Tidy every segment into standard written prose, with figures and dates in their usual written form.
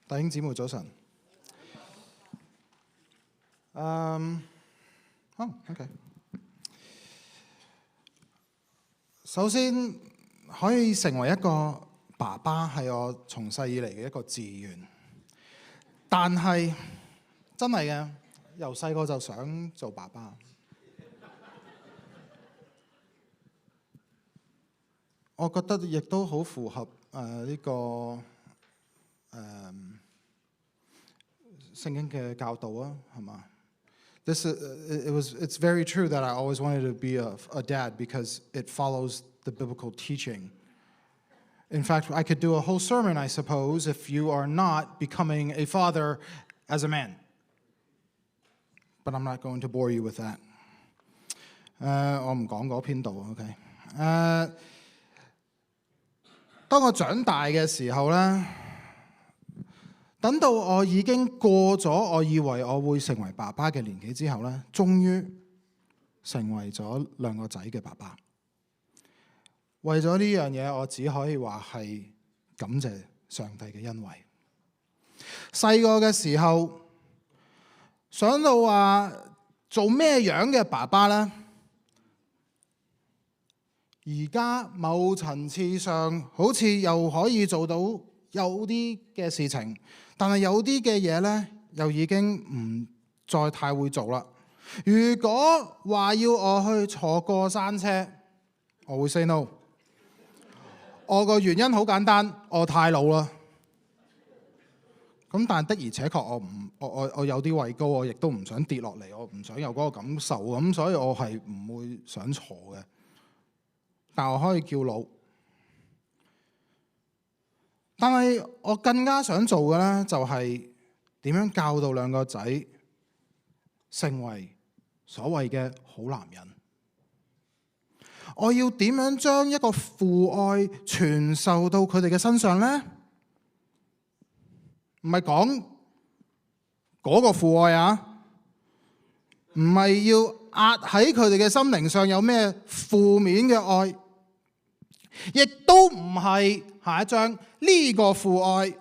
弟兄姊妹早晨。OK。首先可以成為一個爸爸係我從細以嚟嘅一個志願，但係真係嘅，由細個就想做爸爸。我覺得亦都好符合呢個聖經嘅教導啊，係嘛？It's very true that I always wanted to be a dad because it follows the biblical teaching. In fact, I could do a whole sermon, I suppose, if you are not becoming a father as a man. But I'm not going to bore you with that. 我唔講嗰篇道 ，OK？ 當我長大嘅時候咧，等到我已經過咗我以為我會成為爸爸嘅年紀之後咧，終於成為咗兩個仔嘅爸爸。為咗呢樣嘢，我只可以話係感謝上帝嘅恩惠。細個嘅時候，想到話做咩樣嘅爸爸呢？而家某層次上好似又可以做到有啲嘅事情，但係有啲嘅嘢呢，又已經唔再太會做啦。如果話要我去坐過山車，我會 say no。我個原因好簡單，我太老啦。咁但的而且確我有啲畏高，我亦都唔想跌落嚟，我唔想有嗰個感受，咁所以我係唔會想坐嘅。但我可以叫老。但係我更加想做嘅呢，就係點樣教導兩個仔成為所謂嘅好男人。我要點樣將一個父愛傳授到佢哋嘅身上呢？唔係講嗰個父愛啊，唔係要壓喺佢哋嘅心靈上有咩負面嘅愛，亦都唔係下一章呢個父愛，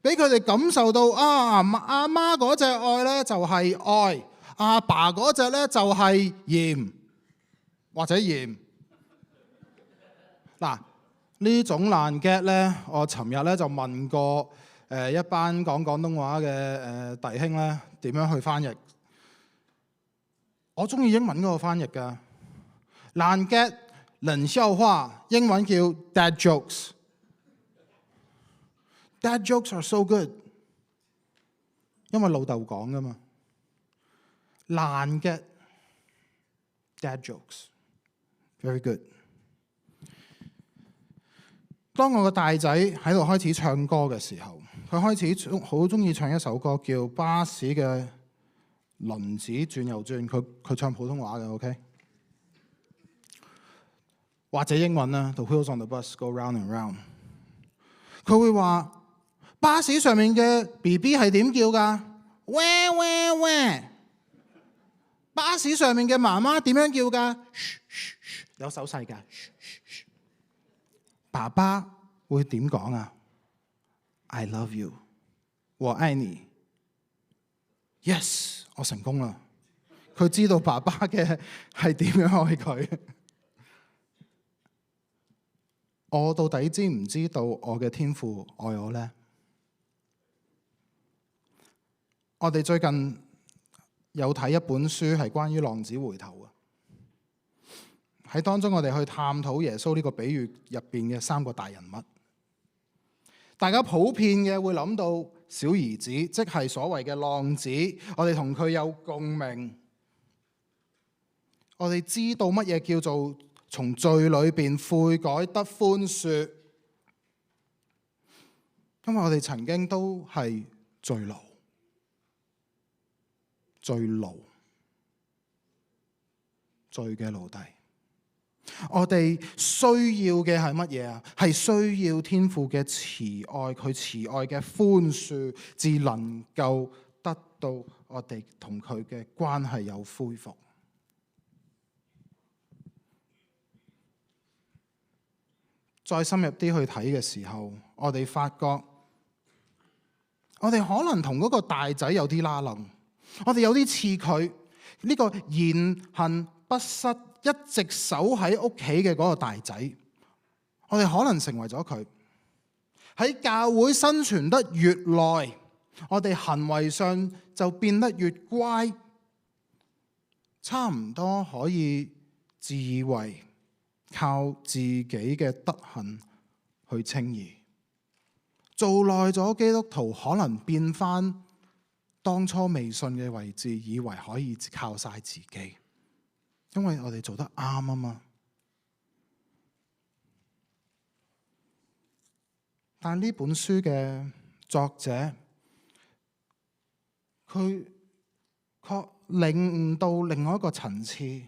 俾佢哋感受到阿媽嗰隻愛呢就係愛，阿爸嗰隻呢就係鹽或者鹽。嗱，呢種爛 get 呢，我尋日呢就問過一班講廣東話嘅弟兄呢點樣去翻譯。我中意英文嗰個翻譯㗎，爛 get 冷笑話，英文叫 dad jokes。Dad jokes are so good， 因為老豆講㗎嘛。爛 get dad jokes，very good。當我個大仔喺度開始唱歌嘅時候，佢開始好中意唱一首歌叫《巴士嘅輪子轉又轉》，佢唱普通話嘅 ，OK？ 或者英文啦，《The wheels on the bus go round and round》。佢會話巴士上面嘅 BB 係點叫㗎？喂喂喂！巴士上面嘅媽媽點樣叫㗎？有手勢㗎。爸爸會點講啊 ？I love you， 我愛你。Yes， 我成功啦！佢知道爸爸嘅係點樣愛佢。我到底知唔知道我嘅天父愛我呢？我哋最近有睇一本書係關於浪子回頭嘅。喺當中我哋去探討耶穌呢個比喻入邊嘅三個大人物。大家普遍嘅會諗到小兒子，即係所謂嘅浪子，我哋同佢有共鳴。我哋知道乜嘢叫做從罪裏邊悔改得寬恕，因為我哋曾經都係罪奴，罪嘅奴隸。我哋需要嘅係乜嘢啊？係需要天父嘅慈愛，佢慈愛嘅寬恕，至能夠得到我哋同佢嘅關係有恢復。再深入啲去睇嘅時候，我哋發覺我哋可能同嗰個大仔有啲拉楞，我哋有啲似佢呢個言行不失，一直守喺屋企嘅嗰個大仔。我哋可能成為咗佢。喺教會生存得越耐，我哋行為上就變得越乖，差唔多可以自以為靠自己嘅德行去稱義。做耐咗基督徒，可能變返當初未信嘅位置，以為可以靠晒自己，因為我哋做得啱啊嘛。但呢本書嘅作者，佢確領悟到另外一個層次，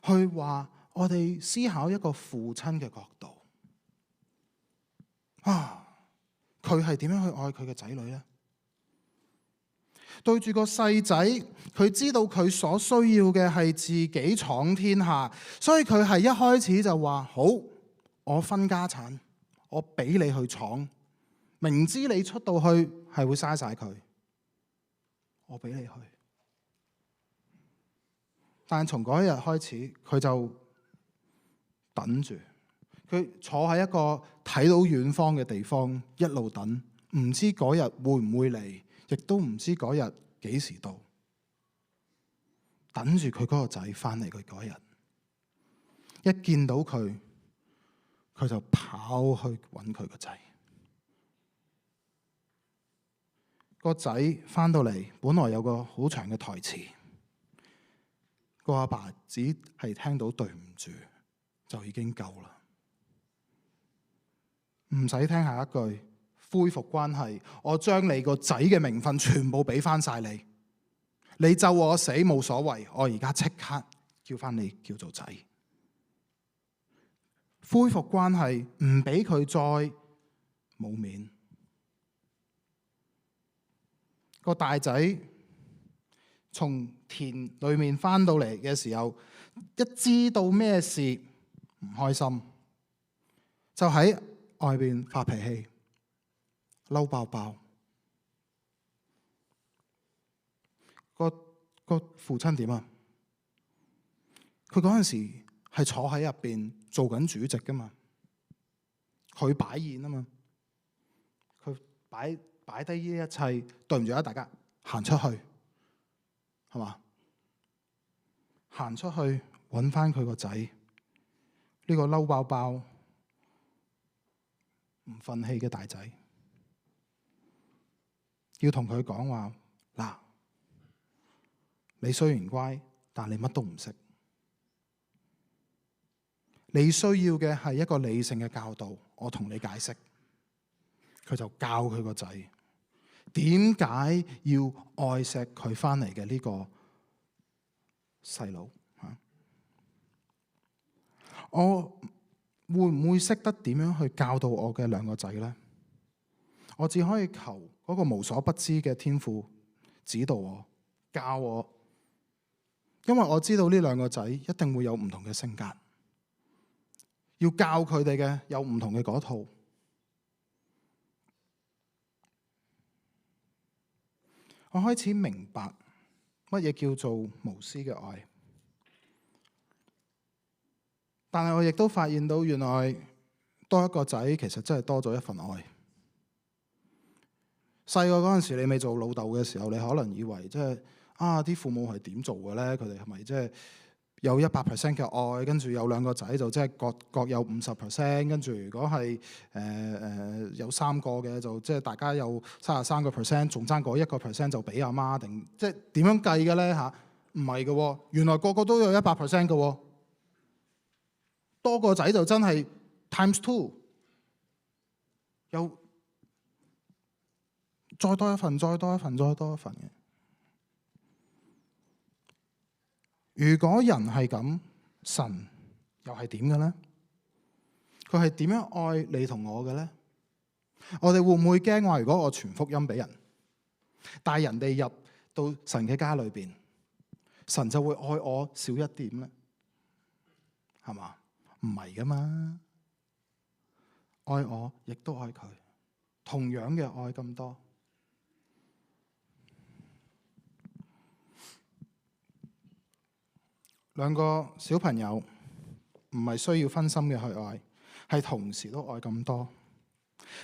去話我哋思考一個父親嘅角度。佢係點樣去愛佢嘅仔女呢？對住個細仔，佢知道佢所需要嘅係自己闖天下，所以佢係一開始就話：好，我分家產，我俾你去闖。明知你出到去係會嘥晒佢，我俾你去。但從嗰一日開始，佢就等住，佢坐喺一個睇到遠方嘅地方，一路等，唔知嗰日會唔會嚟，亦都唔知嗰日幾時到。等住佢嗰個仔翻嚟，佢嗰日一見到佢，佢就跑去揾佢個仔。個仔翻到嚟，本來有個好長嘅台詞，個阿爸只係聽到對唔住就已經夠啦，唔使聽下一句恢復關係，我將你個仔嘅名分全部俾翻晒你，你咒我死冇所謂，我而家即刻叫翻你叫做仔。恢復關係，唔俾佢再冇面。個大仔從田裏面翻到嚟嘅時候，一知道咩事唔開心，就喺外邊發脾氣，嬲爆爆。個父親點啊？佢嗰陣時係坐喺入邊做緊主席噶嘛，佢擺宴啊嘛，佢擺低呢一切，對唔住啊大家，行出去，係嘛？行出去揾翻佢個仔，呢個嬲爆爆、唔忿氣嘅大仔，要同佢講話嗱，你雖然乖，但你乜都唔識。你需要嘅係一個理性嘅教導，我同你解釋。佢就教佢個仔點解要愛錫佢翻嚟嘅呢個細佬。我會唔會識得點樣去教導我嘅兩個仔呢？我只可以求嗰個無所不知嘅天父指導我、教我，因為我知道呢兩個仔一定會有唔同嘅性格，要教佢哋嘅有唔同嘅嗰套。我開始明白乜嘢叫做無私嘅愛，但係我亦都發現到，原來多一個仔其實真係多咗一份愛。細個嗰陣時，你未做老豆嘅時候，你可能以為即係啲父母係點做嘅咧？佢哋係咪即係有100% 嘅愛，跟住有兩個仔就即係各有50%，跟住如果係有3個嘅就即係大家有33%，仲爭嗰1% 就俾阿媽，定即係點樣計嘅咧嚇？唔係嘅喎，原來個個都有100% 嘅喎，多個仔就真係 times2，有再多一份，再多一份，再多一份嘅。如果人係咁，神又係點嘅咧？佢係點樣愛你同我嘅咧？我哋會唔會驚話，如果我傳福音俾人，帶人哋入到神嘅家裏邊，神就會愛我少一點咧？係嘛？唔係噶嘛，愛我亦都愛佢，同樣嘅愛咁多。兩個小朋友唔係需要分心嘅去愛，係同時都愛咁多。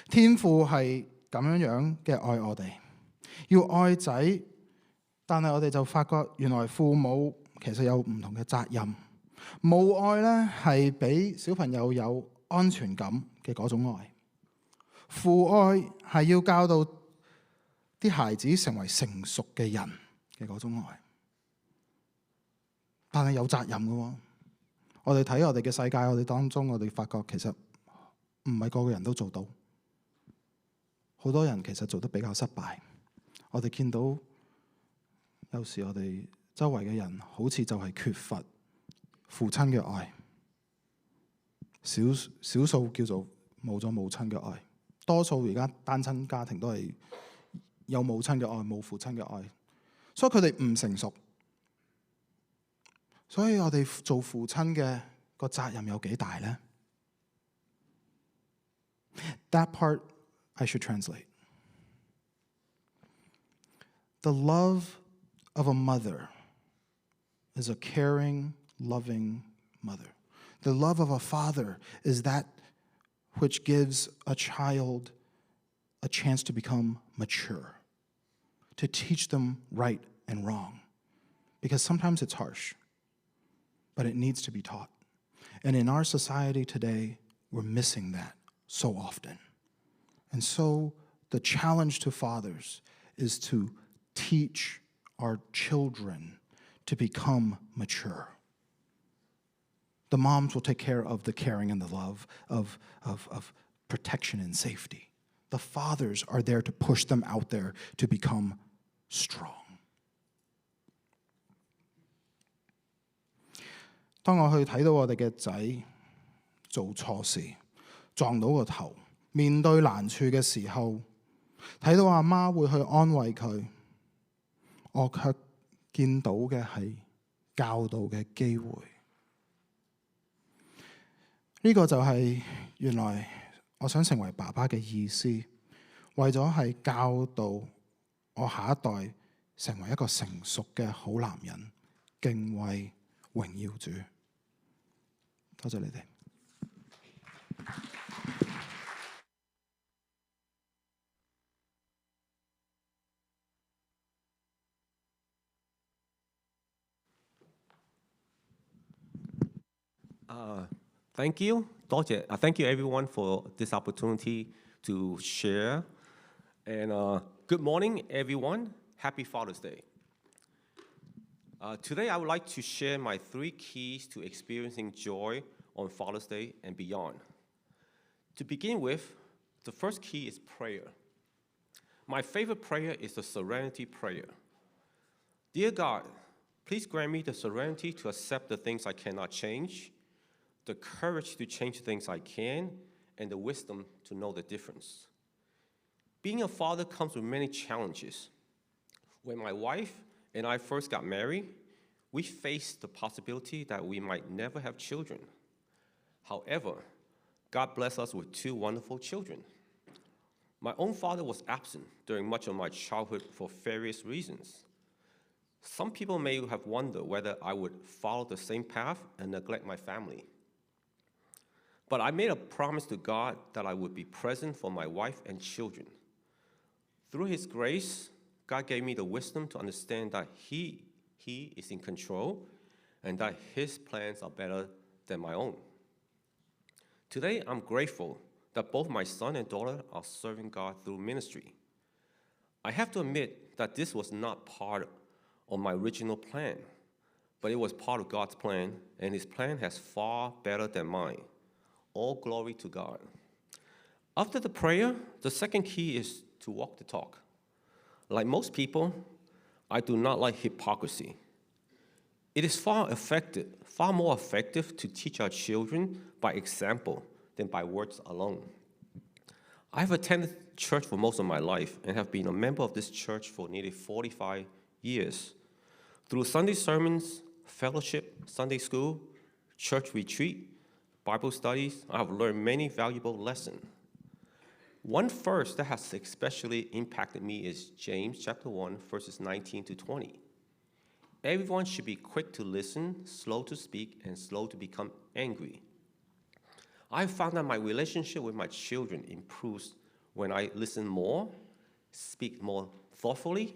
天父係咁樣嘅愛我哋，要愛仔，但係我哋就發覺原來父母其實有唔同嘅責任。母愛呢係俾小朋友有安全感嘅嗰種愛，父愛係要教導啲孩子成為成熟嘅人嘅嗰種愛。但係有責任嘅喎，我哋睇我哋嘅世界，我哋當中，我哋發覺其實唔係個個人都做到，好多人其實做得比較失敗。我哋見到有時我哋周圍嘅人好似就係缺乏父親嘅愛，少數叫做冇咗母親嘅愛，多數而家單親家庭都係有母親嘅愛，冇父親嘅愛，所以佢哋唔成熟。所以我哋做父親嘅個責任有幾大呢？ That part I should translate. The love of a mother is a caring, loving mother. The love of a father is that which gives a child a chance to become mature, to teach them right and wrong. Because sometimes it's harsh, but it needs to be taught. And in our society today, we're missing that so often. And so the challenge to fathers is to teach our children to become mature. The moms will take care of the caring and the love, of protection and safety. The fathers are there to push them out there to become strong. 當我去睇到我哋嘅仔做錯事，撞到個頭，面對難處嘅時候，睇到阿媽會去安慰佢，我卻見到嘅係教導嘅機會。呢個就係原來我想成為爸爸嘅意思，為咗係教導我下一代成為一個成熟嘅好男人，敬畏榮耀主。多謝你哋。Thank you. Thank you everyone for this opportunity to share. And good morning, everyone. Happy Father's Day. Today, I would like to share my 3 keys to experiencing joy on Father's Day and beyond. To begin with, the first key is prayer. My favorite prayer is the Serenity Prayer. Dear God, please grant me the serenity to accept the things I cannot change, the courage to change things I can, and the wisdom to know the difference. Being a father comes with many challenges. When my wife and I first got married, we faced the possibility that we might never have children. However, God blessed us with 2 wonderful children. My own father was absent during much of my childhood for various reasons. Some people may have wondered whether I would follow the same path and neglect my family. But I made a promise to God that I would be present for my wife and children. Through His grace, God gave me the wisdom to understand that He is in control and that His plans are better than my own. Today, I'm grateful that both my son and daughter are serving God through ministry. I have to admit that this was not part of my original plan, but it was part of God's plan, and His plan has far better than mine. All glory to God. After the prayer, the second key is to walk the talk. Like most people, I do not like hypocrisy. It is far more effective to teach our children by example than by words alone. I have attended church for most of my life and have been a member of this church for nearly 45 years. Through Sunday sermons, fellowship, Sunday school, church retreat, Bible studies, I have learned many valuable lessons. One verse that has especially impacted me is James chapter 1, verses 19 to 20. everyone should be quick to listen, slow to speak, and slow to become angry. I found that my relationship with my children improves when I listen more, speak more thoughtfully,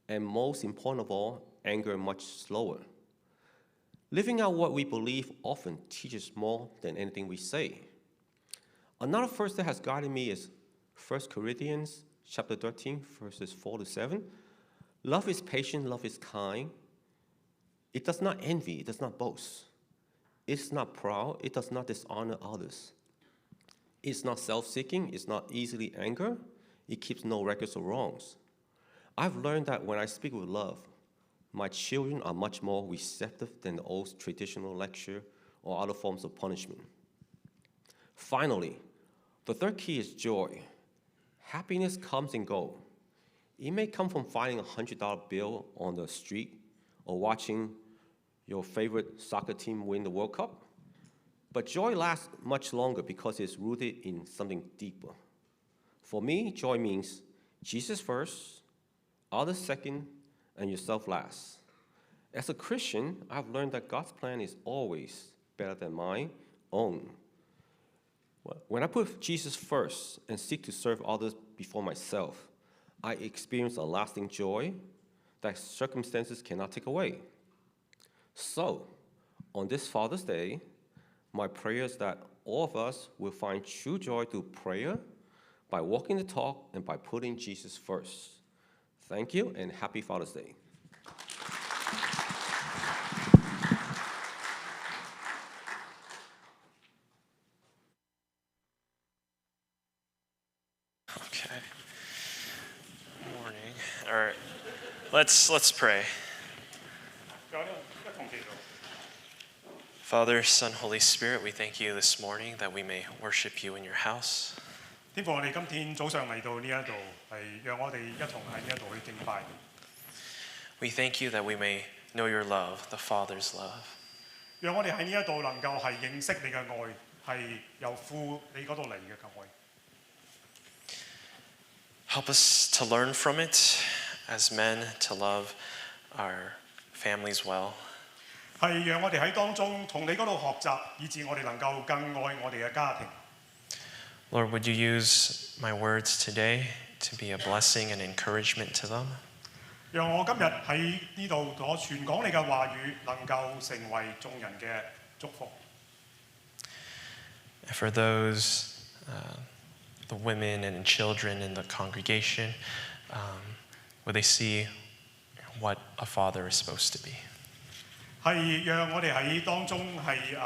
and most important of all, anger much slower. Living out what we believe often teaches more than anything we say. Another verse that has guided me is 1 Corinthians chapter 13, verses 4 to 7. Love is patient, love is kind. It does not envy, it does not boast. It is not proud, it does not dishonor others. It's not self-seeking, it's not easily angered, it keeps no records of wrongs. I've learned that when I speak with love, my children are much more receptive than the old traditional lecture or other forms of punishment. Finally, the third key is joy. Happiness comes and goes. It may come from finding a $100 bill on the street or watching your favorite soccer team win the World Cup. But joy lasts much longer because it's rooted in something deeper. For me, joy means Jesus first, others second, and yourself last. As a Christian, I've learned that God's plan is always better than my own. When I put Jesus first and seek to serve others before myself, I experience a lasting joy that circumstances cannot take away. So, on this Father's Day, my prayer is that all of us will find true joy through prayer, by walking the talk, and by putting Jesus first. Thank you, and happy Father's Day. Okay. Morning. All right. Let's pray. Father, Son, Holy Spirit, we thank you this morning that we may worship you in your house. 天父，我哋今天早上嚟到呢一度，係讓我哋一同喺呢一度去敬拜。 We thank you that we may know your love, the Father's love. 讓我哋喺呢一度能夠係認識你嘅愛，係由父你嗰度嚟嘅愛。 Help us to learn from it as men to love our families well. 係讓我哋喺當中同你嗰度學習，以致我哋能夠更愛我哋嘅家庭。 Lord, would you use my words today to be a blessing and encouragement to them? 讓我今日喺呢度所傳講你嘅話語，能夠成為眾人嘅祝福。 And for those, the women and children in the congregation, would they see what a father is supposed to be? 係讓我哋喺當中係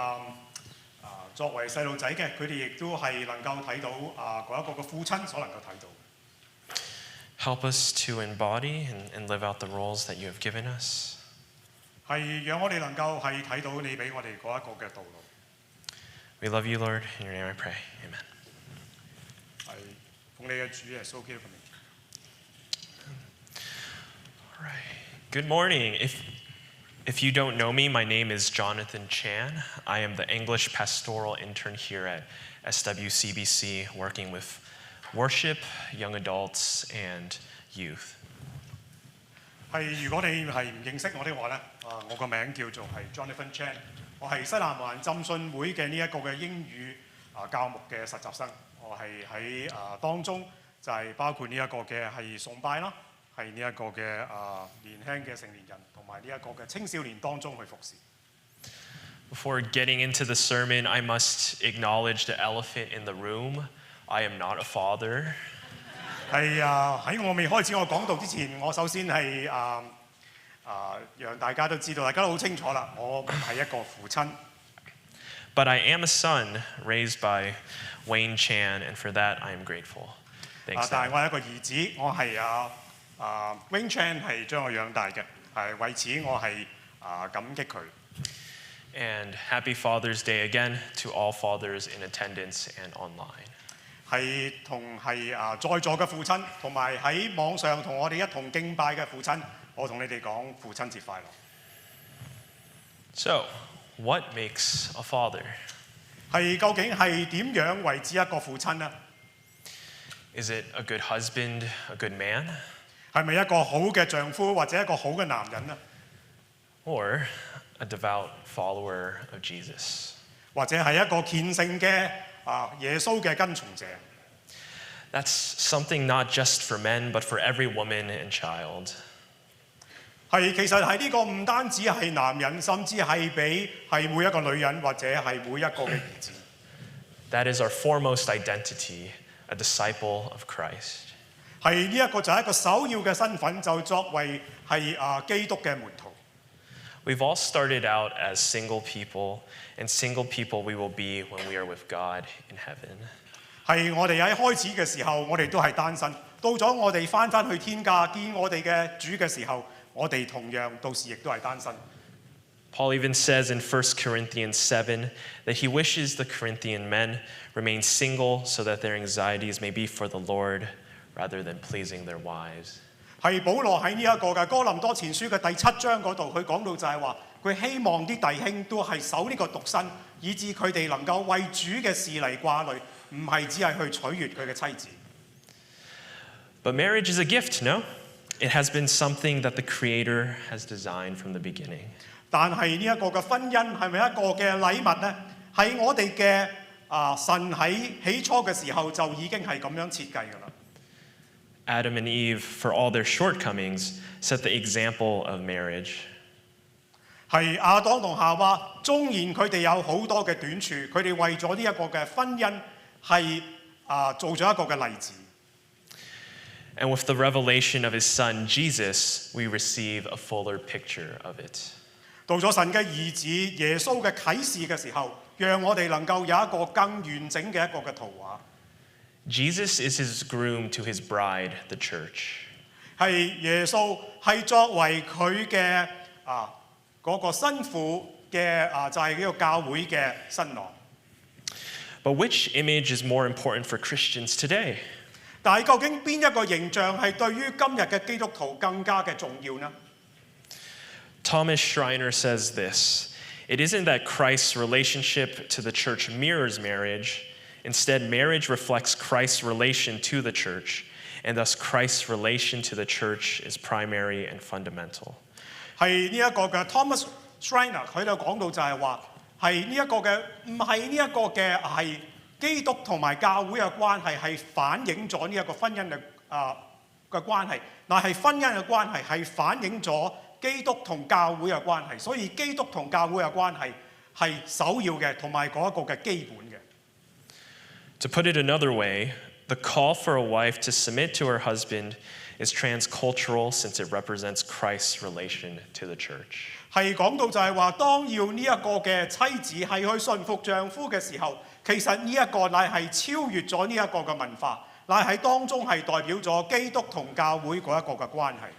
作為細路仔嘅，佢哋亦都係能夠睇到嗰一個嘅父親所能夠睇到。 Help us to embody and live out the roles that you have given us. 係讓我哋能夠係睇到你俾我哋嗰一個嘅道路。 We love you, Lord. In your name I pray. Amen. 係奉你嘅主耶穌基督嘅名。 All right. Good morning. If you don't know me, my name is Jonathan Chan. I am the English pastoral intern here at SWCBC, working with worship, young adults, and youth. 係如果你係唔認識我的話咧，我個名叫做係 Jonathan Chan， 我係西南環浸信會嘅呢一個嘅英語教牧嘅實習生，我係喺當中就係包括呢一個嘅係崇拜啦，係呢一個嘅年輕嘅成年人同埋呢一個嘅青少年當中去服侍。 Before getting into the sermon, I must acknowledge the elephant in the room. I am not a father. 係喺我未開始我講道之前，我首先係讓大家都知道，大家都好清楚啦，我唔係一個父親。 But I am a son raised by Wayne Chan, and for that I am grateful. Thanks. 但係 Dad. 我係一個兒子，我係Wing Chan 係將我養大嘅，係為此我係感激佢。 And happy Father's Day again to all fathers in attendance and online. 係同係在座嘅父親，同埋喺網上同我哋一同敬拜嘅父親，我同你哋講父親節快樂。 So, what makes a father? 係究竟係點樣為之一個父親呢？ Is it a good husband, a good man? 係咪一個好嘅丈夫或者一個好嘅男人呢？ or a devout follower of Jesus. 或者係一個虔誠嘅耶穌嘅跟從者。 That's something not just for men, but for every woman and child. 其實係呢個唔單止係男人，甚至係俾係每一個女人或者係每一個嘅兒子。 That is our foremost identity, a disciple of Christ. 係呢一個就係一個首要嘅身份，就作為係基督嘅門徒。 We've all started out as single people, and single people we will be when we are with God in heaven. 係我哋喺開始嘅時候，我哋都係單身。到咗我哋翻去天家見我哋嘅主嘅時候，我哋同樣到時亦都係單身。 Paul even says in 1 Corinthians 7 that he wishes the Corinthian men remain single so that their anxieties may be for the Lord rather than pleasing their wives. 係保羅喺呢一個嘅哥林多前書嘅第7章嗰度，佢講到就係話，佢希望啲弟兄都係守呢個獨身，以致佢哋能夠為主嘅事嚟掛慮，唔係只係去取悅佢嘅妻子。 But marriage is a gift, no? It has been something that the Creator has designed from the beginning. 但係呢一個嘅婚姻係咪一個嘅禮物呢？喺我哋嘅神喺起初嘅時候就已經係咁樣設計㗎啦。 Adam and Eve, for all their shortcomings, set the example of marriage. 係亞當同夏娃，縱然佢哋有好多嘅短處，佢哋為咗呢一個嘅婚姻係做咗一個嘅例子。 And with the revelation of his son, Jesus, we receive a fuller picture of it. 到咗神嘅兒子耶穌嘅啟示嘅時候，讓我哋能夠有一個更完整嘅一個嘅圖畫。 Jesus is his groom to his bride, the church. 係耶穌係作為佢嘅嗰個新婦嘅就係呢個教會嘅新郎。 But which image is more important for Christians today? 但係究竟邊一個形象係對於今日嘅基督徒更加嘅重要呢？ Thomas Schreiner says this: "It isn't that Christ's relationship to the church mirrors marriage. Instead, marriage reflects Christ's relation to the church, and thus Christ's relation to the church is primary and fundamental." 係呢一個嘅 Thomas Schreiner 佢就講到就係話係呢一個嘅唔係呢一個嘅係基督同埋教會嘅關係係反映咗呢一個婚姻嘅關係，但係婚姻嘅關係係反映咗基督同教會嘅關係，所以基督同教會嘅關係係首要嘅同埋嗰一個嘅基本嘅。 To put it another way, the call for a wife to submit to her husband is transcultural since it represents Christ's relation to the church. 係講到就係話，當要呢一個嘅妻子係去順服丈夫嘅時候，其實呢一個乃係超越咗呢一個嘅文化，乃喺當中係代表咗基督同教會嗰一個嘅關係。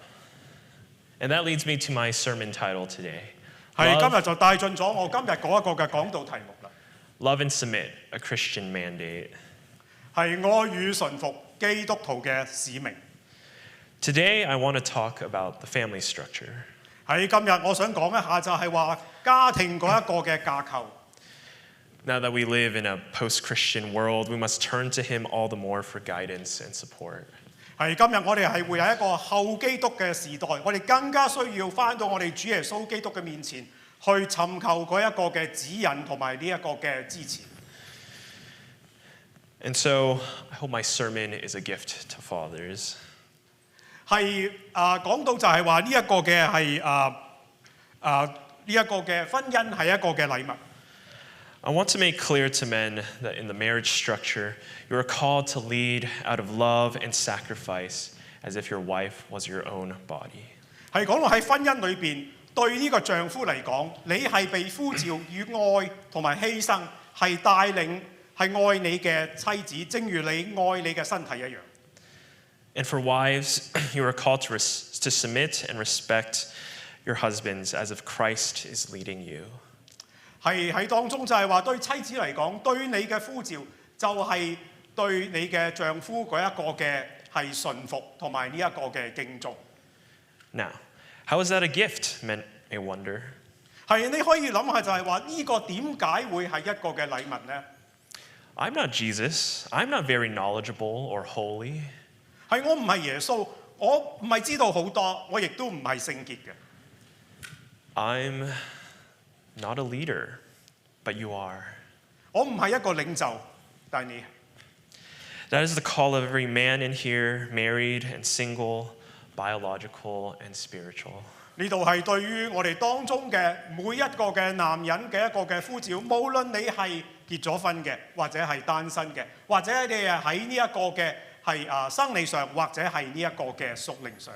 And that leads me to my sermon title today. 係今日就帶進咗我今日嗰一個嘅講道題目啦。 Love and Submit, a Christian Mandate. 係愛與順服基督徒嘅使命。 Today, I want to talk about the family structure. 喺今日我想講一下就係話家庭嗰一個嘅架構。 Now that we live in a post-Christian world, we must turn to him all the more for guidance and support. 係今日我哋係會喺一個後基督嘅時代，我哋更加需要翻到我哋主耶穌基督嘅面前，去尋求嗰一個嘅指引同埋呢一個嘅支持。 And so, I hope my sermon is a gift to fathers. 係講到就係話呢一個嘅係呢一個嘅婚姻係一個嘅禮物。 I want to make clear to men that in the marriage structure, you are called to lead out of love and sacrifice as if your wife was your own body. 係講到喺婚姻裏邊，對呢個丈夫嚟講，你係被呼召與愛同埋犧牲，係帶領係愛你嘅妻子，正如你愛你嘅身體一樣。 And for wives, you are called to submit and respect your husbands as if Christ is leading you. 係喺當中就係話對妻子嚟講，對你嘅呼召就係對你嘅丈夫嗰一個嘅係順服同埋呢一個嘅敬重。 Now, how is that a gift? Men may wonder. 係你可以諗下就係話呢個點解會係一個嘅禮物呢？ I'm not Jesus. I'm not very knowledgeable or holy. 係我唔係耶穌，我唔係知道好多，我亦都唔係聖潔嘅。I'm not a leader, but you are. 我唔係一個領袖，但係你。 That is the call of every man in here, married and single, biological and spiritual. 呢度係對於我哋當中嘅每一個嘅男人嘅一個嘅呼召，無論你係結咗婚嘅，或者係單身嘅，或者你係喺呢一個嘅係生理上，或者係呢一個嘅屬靈上。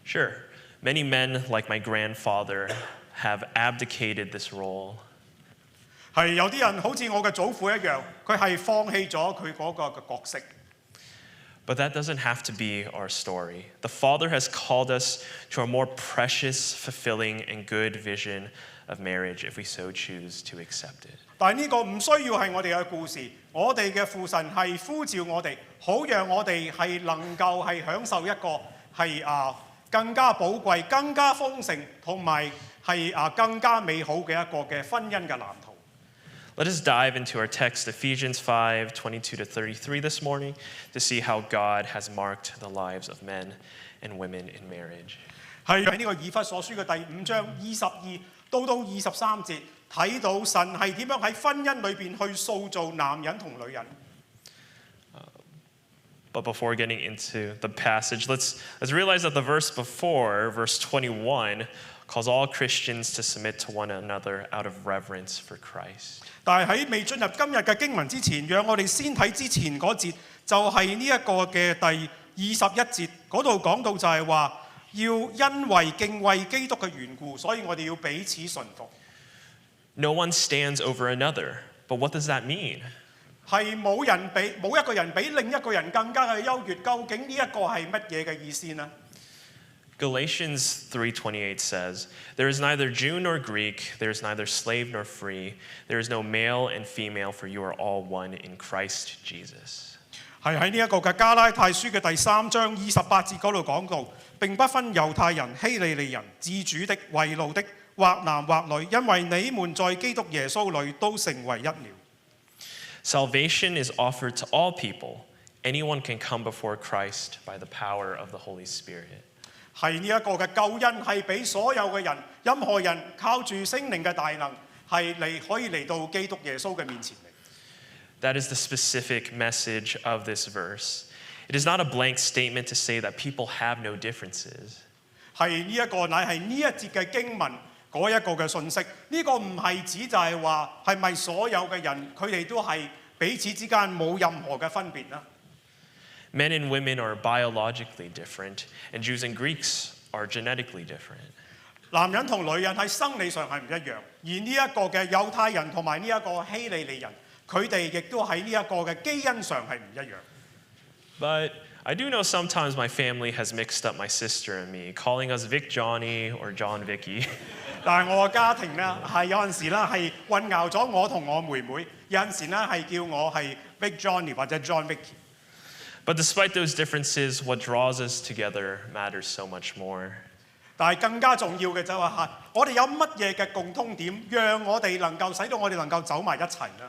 Sure, many men, like my grandfather, have abdicated this role. 係有啲人好似我嘅祖父一樣，佢係放棄咗佢嗰個嘅角色。 But that doesn't have to be our story. The Father has called us to a more precious, fulfilling, and good vision of marriage if we so choose to accept it. 但係呢個唔需要係我哋嘅故事，我哋嘅父神係呼召我哋，好讓我哋係能夠係享受一個係更加寶貴、更加豐盛同埋係更加美好嘅一個嘅婚姻嘅藍圖。 Let us dive into our text, Ephesians 5:22-33 this morning, to see how God has marked the lives of men and women in marriage. 係喺呢個以弗所書嘅第5章22到23節，睇到神係點樣喺婚姻裏邊去塑造男人同女人。 But before getting into the passage, let's realize that the verse before, verse 21, calls all Christians to submit to one another out of reverence for Christ. 但係喺未進入今日嘅經文之前，讓我哋先睇之前嗰節，就係呢一個嘅第21節嗰度講到就係話，要因為敬畏基督嘅緣故，所以我哋要彼此順服。 No one stands over another, but what does that mean? 係冇一個人比另一個人更加嘅優越，究竟呢一個係乜嘢嘅意思呢？ Galatians 3:28 says, "There is neither Jew nor Greek, there is neither slave nor free, there is no male and female, for you are all one in Christ Jesus." 係喺呢一個嘅加拉太書嘅第3章28節嗰度講到，並不分猶太人、希利尼人、自主的、為奴的，或男或女，因為你們在基督耶穌裏都成為一了。 Salvation is offered to all people. Anyone can come before Christ by the power of the Holy Spirit. 係呢一個嘅救恩係俾所有嘅人，任何人靠住聖靈嘅大能，係可以嚟到基督耶穌嘅面前嚟。 That is the specific message of this verse. It is not a blank statement to say that people have no differences. 係呢一個乃係呢一節嘅經文嗰一個嘅信息。呢個唔係指就係話係咪所有嘅人佢哋都係彼此之間冇任何嘅分別啦？ Men and women are biologically different, and Jews and Greeks are genetically different. 男人同女人喺生理上係唔一樣，而呢一個嘅猶太人同埋呢一個希利尼人，佢哋亦都喺呢一個嘅基因上係唔一樣。 But I do know sometimes my family has mixed up my sister and me, calling us Vic Johnny or John Vicky. 但係我嘅家庭咧係有陣時咧係混淆咗我同我妹妹，有陣時咧係叫我係 Big Johnny 或者 John Vicky。 But despite those differences, what draws us together matters so much more. 但係更加重要嘅就係我哋有乜嘢嘅共通點，讓我哋能夠使到我哋能夠走埋一齊呢？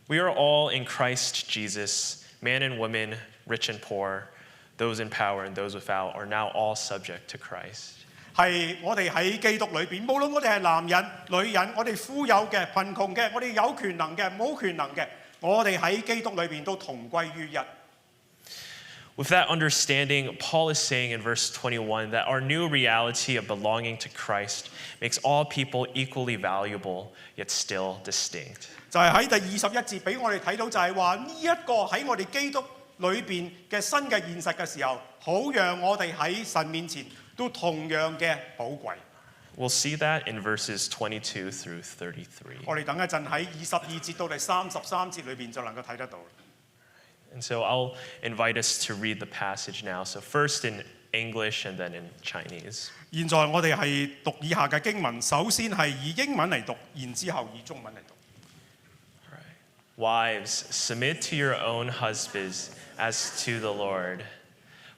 We are all in Christ Jesus, man and woman, rich and poor, those in power and those without, are now all subject to Christ. 係我哋喺基督裏邊，無論我哋係男人、女人，我哋富有嘅、貧窮嘅，我哋有權能嘅、冇權能嘅，我哋喺基督裏邊都同歸於一。 With that understanding, Paul is saying in verse 21 that our new reality of belonging to Christ makes all people equally valuable, yet still distinct. 就係喺第21節俾我哋睇到，就係話呢一個喺我哋基督裏邊嘅新嘅現實嘅時候，好讓我哋喺神面前都同樣嘅寶貴。 We'll see that in verses 22 through 33. 我哋等一陣喺22節到第33節裏邊就能夠睇得到。 And so I'll invite us to read the passage now. So first in English and then in Chinese. 現在我哋係讀以下嘅經文，首先係以英文嚟讀，然之後以中文嚟讀。 Wives, submit to your own husbands as to the Lord.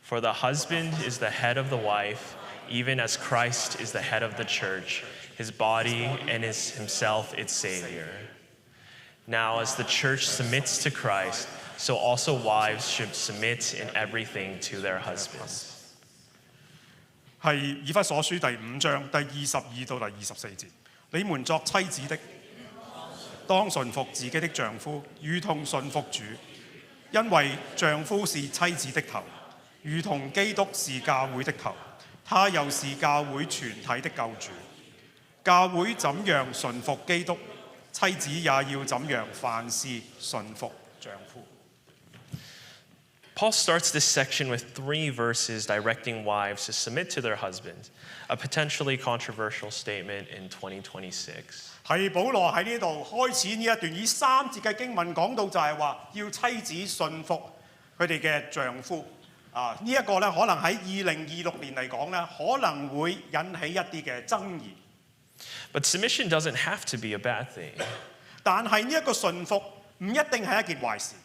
For the husband is the head of the wife, even as Christ is the head of the church, his body, and is himself its Savior. Now, as the church submits to Christ, so also wives should submit in everything to their husbands. 係以弗所書第5章第22到第24節。你們作妻子的，當順服自己的丈夫，如同順服主，因為丈夫是妻子的頭，如同基督是教會的頭，他又是教會全體的救主。教會怎樣順服基督，妻子也要怎樣凡事順服丈夫。Paul starts this section with 3 verses directing wives to submit to their husbands, a potentially controversial statement in 2026. 係保羅喺呢度開始呢一段以3節嘅經文講到就係話要妻子順服佢哋嘅丈夫。呢一個咧可能喺2026年嚟講咧，可能會引起一啲嘅爭議。But submission doesn't have to be a bad thing. 但係呢一個順服唔一定係一件壞事。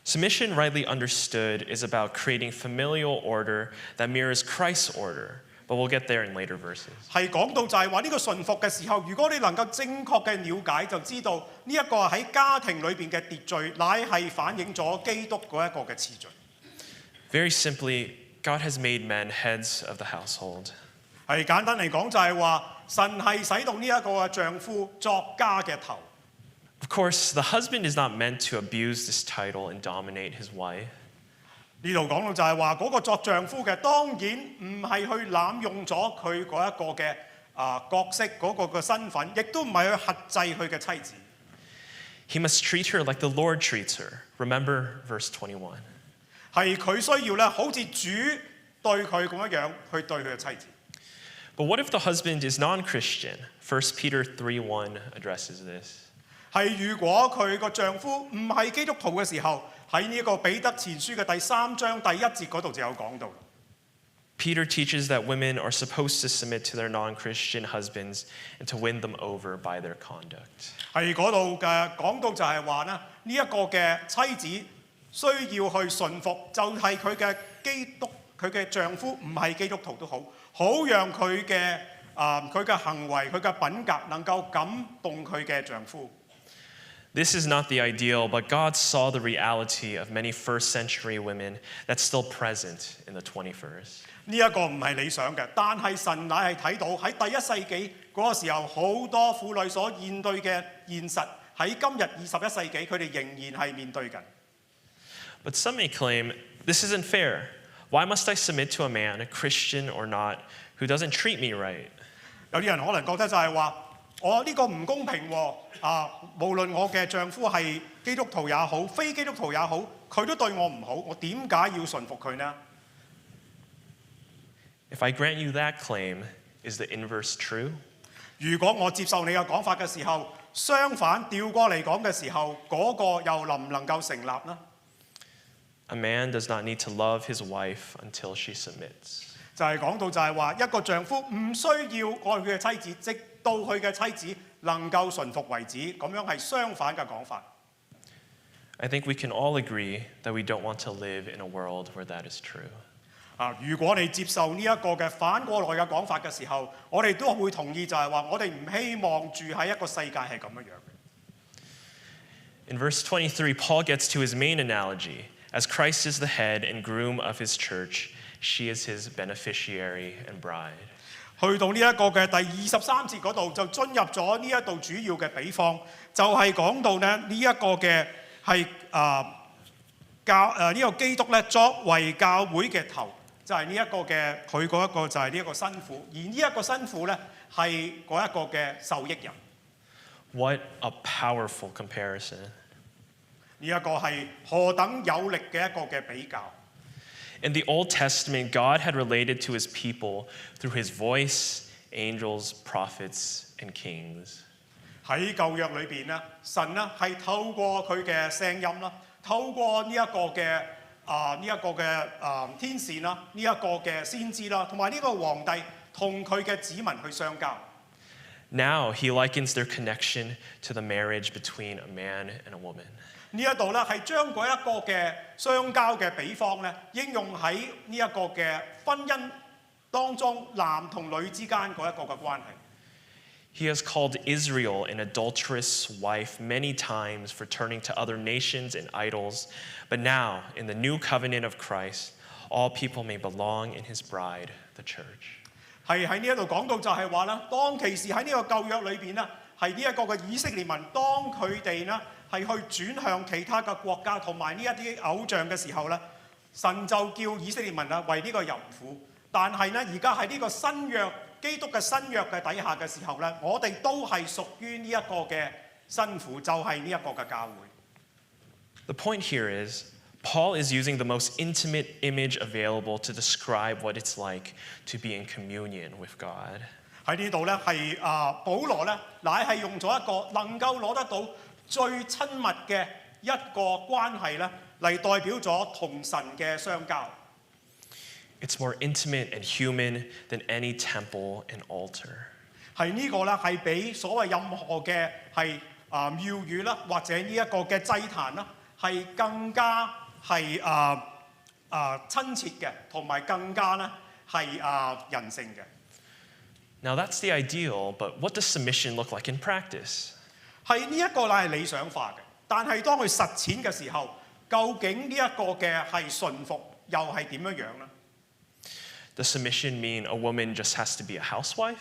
Submission, rightly understood, is about creating familial order that mirrors Christ's order, but we'll get there in later verses. 係講到就係話呢個順服嘅時候，如果你能夠正確嘅了解，就知道呢一個喺家庭裏邊嘅秩序，乃係反映咗基督嗰一個嘅次序。Very simply, God has made men heads of the household. 係簡單嚟講就係話，神係使到呢一個嘅丈夫作家嘅頭。Of course, the husband is not meant to abuse this title and dominate his wife. 呢度講到就係話嗰個作丈夫嘅，當然唔係去濫用咗佢嗰一個嘅角色嗰個嘅身份，亦都唔係去轄制佢嘅妻子。He must treat her like the Lord treats her. Remember verse 21. 係佢需要咧，好似主對佢咁樣去對佢嘅妻子。But what if the husband is non-Christian? 1 Peter 3:1 addresses this. 係如果佢個丈夫唔係基督徒嘅時候，喺呢一個彼得前書嘅第3章第1節嗰度就有講到。Peter teaches that women are supposed to submit to their non-Christian husbands and to win them over by their conduct. 係嗰度嘅講到就係話咧，呢一個嘅妻子需要去順服，就係佢嘅基督，佢嘅丈夫唔係基督徒都好，好讓佢嘅行為、佢嘅品格能夠感動佢嘅丈夫。This is not the ideal, but God saw the reality of many first-century women that's still present in the 21st. 呢一個唔係理想嘅，但係神乃係睇到喺第1世紀嗰個時候，好多婦女所面對嘅現實，喺今日21世紀，佢哋仍然係面對緊。But some may claim, this isn't fair. Why must I submit to a man, Christian or not, who doesn't treat me right? 有啲人可能覺得就係話，我呢個唔公平喎。無論我嘅丈夫係基督徒也好，非基督徒也好，佢都對我唔好，我點解要順服佢呢？ If I grant you that claim, is the inverse true? 如果我接受你嘅講法嘅時候，相反調過嚟講嘅時候，嗰個又能唔能夠成立呢？ A man does not need to love his wife until she submits. 就係講到就係話，一個丈夫唔需要愛佢嘅妻子，直到佢嘅妻子能夠順服為止，咁樣係相反嘅講法。I think we can all agree that we don't want to live in a world where that is true. 如果你接受呢一個嘅反過來嘅講法嘅時候，我哋都會同意就係話，我哋唔希望住喺一個世界係咁樣樣。In verse 23, Paul gets to his main analogy. As Christ is the head and groom of his church, she is his beneficiary and bride. 去到呢一個嘅第23節嗰度，就進入咗呢一度主要嘅比方，就係講到咧呢一個嘅係呢個基督咧作為教會嘅頭，就係呢一個嘅佢嗰一個就係呢一個新婦，而呢一個新婦咧係嗰一個嘅受益人。What a powerful comparison. 呢一個係何等有力嘅一個嘅比較。In the Old Testament, God had related to his people through his voice, angels, prophets, and kings. 喺舊約裏邊咧，神咧係透過佢嘅聲音啦，透過呢一個嘅天使啦，呢一個嘅先知啦，同埋呢個皇帝同佢嘅子民去相交。Now he likens their connection to the marriage between a man and a woman. 呢一度咧係將嗰一個嘅相交嘅比方咧，應用喺呢一個嘅婚姻當中男同女之間嗰一個嘅關係。He has called Israel an adulterous wife many times for turning to other nations and idols, but now, in the new covenant of Christ, all people may belong in his bride, the church. 係喺呢一度講到就係話啦，當其時喺呢個舊約裏邊呢，係呢一個嘅以色列民，當佢哋呢係去轉向其他嘅國家同埋呢一啲偶像嘅時候呢，神就叫以色列民啊為呢個淫婦。但係呢，而家喺呢個新約基督嘅新約嘅底下嘅時候呢，我哋都係屬於呢一個嘅新婦，就係呢一個嘅教會。The point here is, Paul is using the most intimate image available to describe what it's like to be in communion with God. 喺呢度呢，係保羅呢，乃係用咗一個能夠攞得到最親密嘅一個關係呢，嚟代表咗同神嘅相交。It's more intimate and human than any temple and altar. 係呢個呢，係比所謂任何嘅係廟宇啦，或者呢一個嘅祭壇啦，係更加係親切嘅，同埋更加呢係人性嘅。Now that's the ideal, but what does submission look like in practice? 係呢一個乃係理想化嘅，但係當佢實踐嘅時候，究竟呢一個嘅係順服又係點樣樣呢？ Does submission mean a woman just has to be a housewife?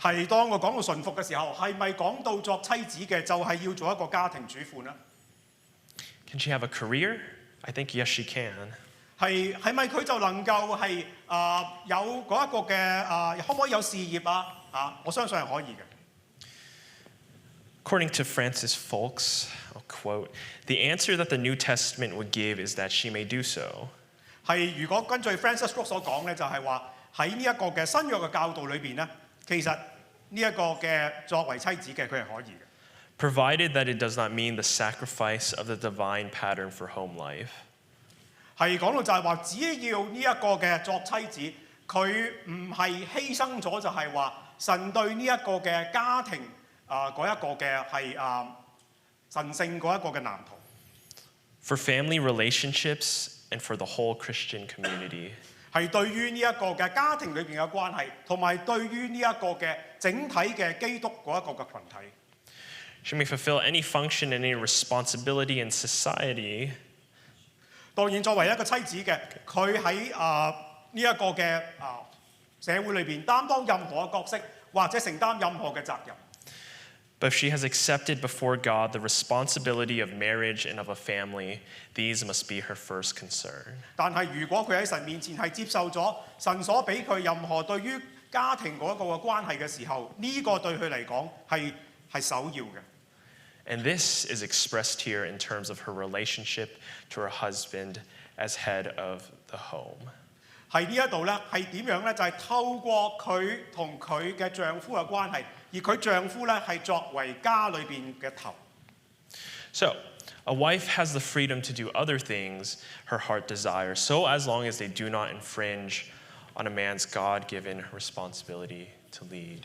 係當我講到順服嘅時候，係咪講到作妻子嘅就係要做一個家庭主婦呢？ Can she have a career? I think yes, she can. 係咪佢就能夠係有嗰一個嘅可唔可以有事業啊？我相信係可以嘅。According to Francis Folks, I'll quote, the answer that the New Testament would give is that she may do so. 係如果根據 Francis Folks 所講咧，就係話喺呢一個嘅新約嘅教導裏邊咧，其實呢一個嘅作為妻子嘅佢係可以嘅。Provided that it does not mean the sacrifice of the divine pattern for home life. 係講到就係話，只要呢一個嘅作妻子，佢唔係犧牲咗，就係話神對呢一個嘅家庭嗰一個嘅係神聖嗰一個嘅藍圖。For family relationships and for the whole Christian community. 係對於呢一個嘅家庭裏邊嘅關係，同埋對於呢一個嘅整體嘅基督嗰一個嘅群體。She may fulfill any function and any responsibility in society. 當然，作為一個妻子嘅，佢喺呢一個嘅社會裏邊擔當任何嘅角色，或者承擔任何嘅責任。But if she has accepted before God the responsibility of marriage and of a family, these must be her first concern. 但係如果佢喺神面前係接受咗神所俾佢任何對於家庭嗰一個嘅關係嘅時候，呢個對佢嚟講係首要嘅。And this is expressed here in terms of her relationship to her husband as head of the home. 係呢一度咧係點樣咧？就係透過佢同佢嘅丈夫嘅關係，而佢丈夫咧係作為家裏邊嘅頭。So, a wife has the freedom to do other things her heart desires, so as long as they do not infringe on a man's God-given responsibility to lead.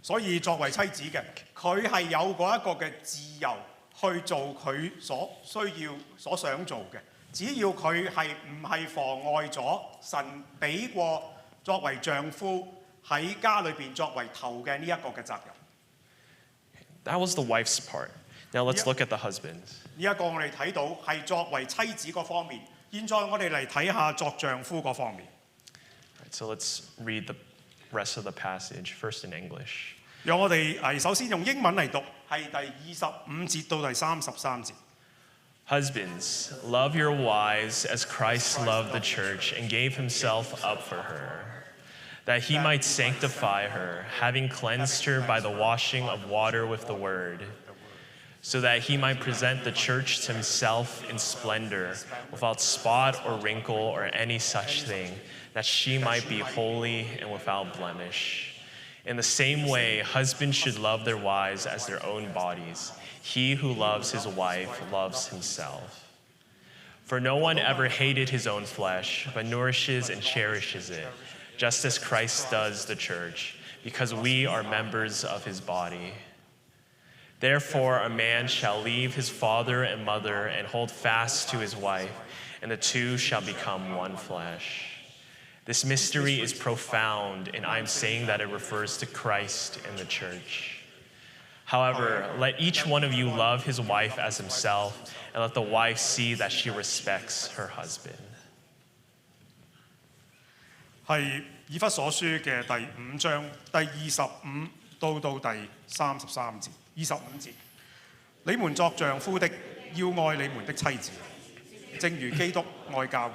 所以作為妻子嘅，佢係有嗰一個嘅自由去做佢所需要、所想做嘅，只要佢係唔係妨礙咗神俾過作為丈夫喺家裏邊作為頭嘅呢一個嘅責任。That was the wife's part. Now let's look at the husband's. 呢一個我哋睇到係作為妻子嗰方面，現在我哋嚟睇下作丈夫嗰方面。Right, so let's read the rest of the passage, first in English. 讓我哋首先用英文嚟讀，係第25節到第33節。Husbands, love your wives as Christ loved the church and gave himself up for her, that he might sanctify her, having cleansed her by the washing of water with the word, so that he might present the church to himself in splendor, without spot or wrinkle or any such thing, that she might be holy and without blemish. In the same way, husbands should love their wives as their own bodies. He who loves his wife loves himself. For no one ever hated his own flesh, but nourishes and cherishes it, just as Christ does the church, because we are members of his body. Therefore, a man shall leave his father and mother and hold fast to his wife, and the two shall become one flesh. This mystery is profound, and I am saying that it refers to Christ and the church. However, let each one of you love his wife as himself, and let the wife see that she respects her husband. 係以弗所書嘅第5章第25到第33節，25節。你們作丈夫的，要愛你們的妻子，正如基督愛教會，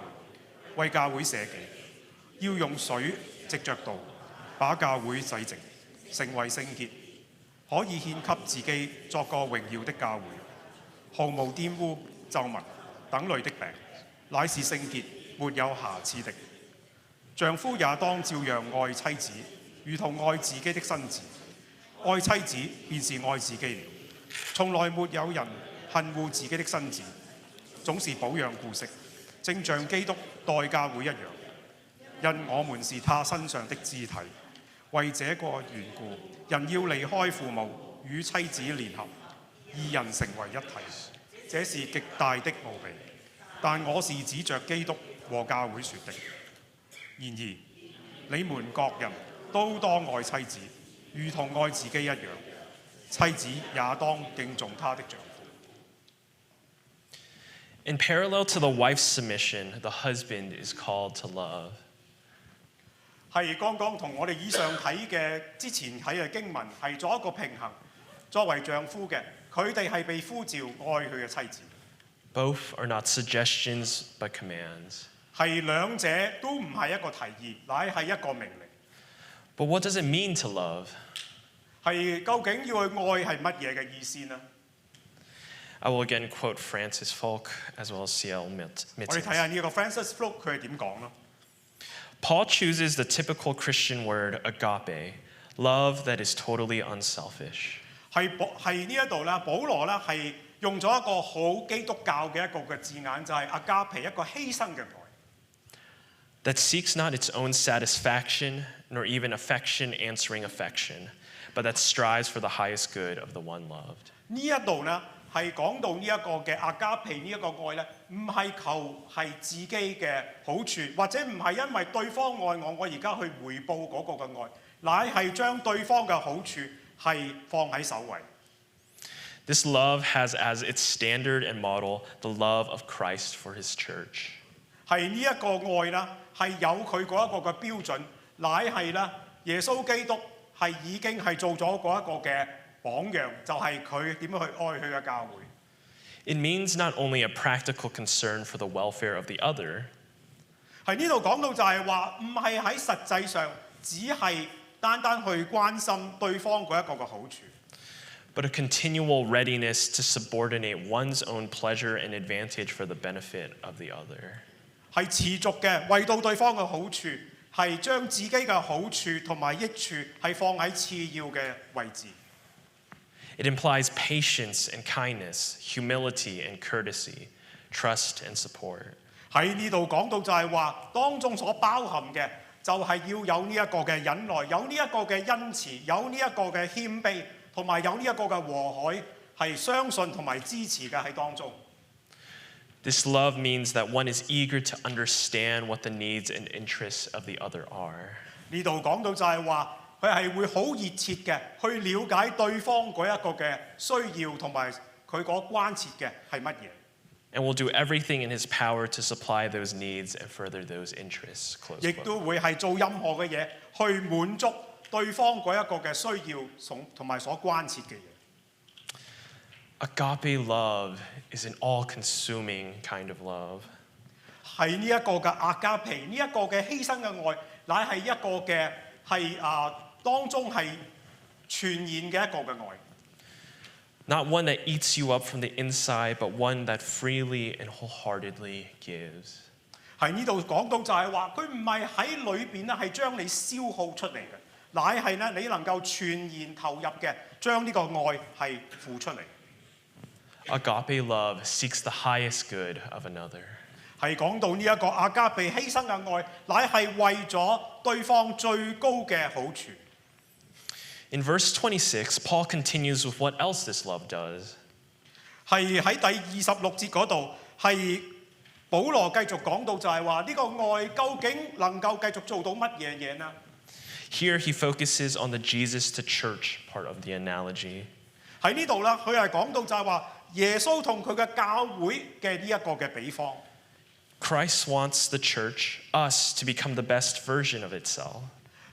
為教會捨己，要用水藉着道把教會洗淨，成為聖潔，可以獻給自己作個榮耀的教會，毫無玷污、皺紋等類的病，乃是聖潔，沒有瑕疵的。丈夫也當照樣愛妻子，如同愛自己的身子。愛妻子便是愛自己了。從來沒有人恨惡自己的身子，總是保養顧惜，正像基督待教會一樣，因我們是他身上的肢體。為這個緣故，人要離開父母，與妻子聯合，二人成為一體。這是極大的奧秘，但我是指着基督和教會說的。然而，你們各人都當愛妻子，如同愛自己一樣。妻子也當敬重她的丈夫。In parallel to the wife's submission, the husband is called to love. 係剛剛同我哋以上睇嘅之前睇嘅經文係作一個平衡。作為丈夫嘅，佢哋係被呼召愛佢嘅妻子。Both are not suggestions but commands. 係兩者都唔係一個提議，乃係一個命令。But what does it mean to love? 係究竟要去愛係乜嘢嘅意思呢？ I will again quote Francis Folk as well as C.L. 我哋 Mittens. 睇下呢個 Francis Folk 佢係點講咯。Paul chooses the typical Christian word agape, love that is totally unselfish. 係呢一度咧，保羅咧係用咗一個好基督教嘅一個嘅字眼，就係阿加皮，一個犧牲嘅愛。That seeks not its own satisfaction, nor even affection answering affection, but that strives for the highest good of the one loved. 呢一度呢係講到呢一個嘅阿加皮呢一個愛呢，唔係求係自己嘅好處，或者唔係因為對方愛我，我而家去回報嗰個嘅愛，乃係將對方嘅好處係放喺首位。This love has as its standard and model the love of Christ for his church. 係呢一個愛啦，係有佢嗰一個嘅標準，乃係啦耶穌基督係已經係做咗嗰一個嘅榜樣，就係佢點樣去愛佢嘅教會。It means not only a practical concern for the welfare of the other, 係呢度講到就係話，唔係喺實際上只係單單去關心對方嗰一個嘅好處， but a continual readiness to subordinate one's own pleasure and advantage for the benefit of the other. 係持續嘅為到對方嘅好處，係將自己嘅好處同埋益處係放喺次要嘅位置。It implies patience and kindness, humility and courtesy, trust and support. 喺呢度講到就係話，當中所包含嘅就係要有呢一個嘅忍耐，有呢一個嘅恩慈，有呢一個嘅謙卑，同埋有呢一個嘅和藹，係相信同埋支持嘅喺當中。This love means that one is eager to understand what the needs and interests of the other are. 呢度講到就係話，佢係會好熱切嘅去了解對方嗰一個嘅需要同埋佢嗰關切嘅係乜嘢。And will do everything in his power to supply those needs and further those interests. Close 亦 quote. 都會係做任何嘅嘢去滿足對方嗰一個嘅需要同埋所關切嘅嘢。Agape love is an all-consuming kind of love. 係呢一個嘅阿加皮，呢一個嘅犧牲嘅愛，乃係一個嘅係當中係全然嘅一個嘅愛。Not one that eats you up from the inside, but one that freely and wholeheartedly gives. 喺呢度講到就係話，佢唔係喺裏邊咧係將你消耗出嚟嘅，乃係咧你能夠全然投入嘅，將呢個愛係付出嚟。Agape love seeks the highest good of another. 係講到呢一個阿加被犧牲嘅愛，乃係為咗對方最高嘅好處。In verse 26, Paul continues with what else this love does. 係喺第26節嗰度，係保羅繼續講到就係話呢個愛究竟能夠繼續做到乜嘢嘢呢？ Here he focuses on the Jesus to church part of the analogy. 喺呢度咧，佢係講到就係話耶穌同佢嘅教會嘅呢一個嘅比方。Christ wants the church, us, to become the best version of itself.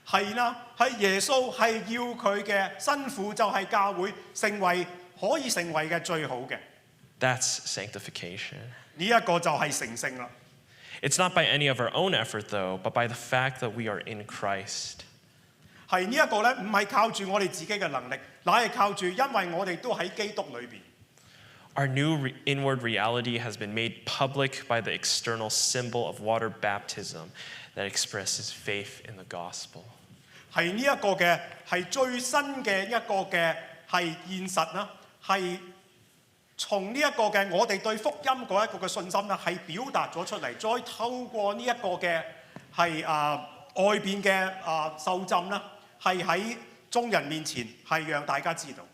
係啦，係耶穌係要佢嘅新婦就係教會成為可以成為嘅最好嘅， That's sanctification. 呢一個就係成聖啦。 It's not by any of our own effort, though, but by the fact that we are in Christ. 係呢一個咧，唔係靠住我哋自己嘅能力，乃係靠住因為我哋都喺基督裏邊。 Our new inward reality has been made public by the external symbol of water baptism that expresses faith in the gospel. 係呢一個嘅係最新嘅一個嘅係現實啦，係從呢一個嘅我哋對福音嗰一個嘅信心啦，係表達咗出嚟，再透過呢一個嘅係外邊嘅受浸啦，係喺眾人面前係讓大家知道。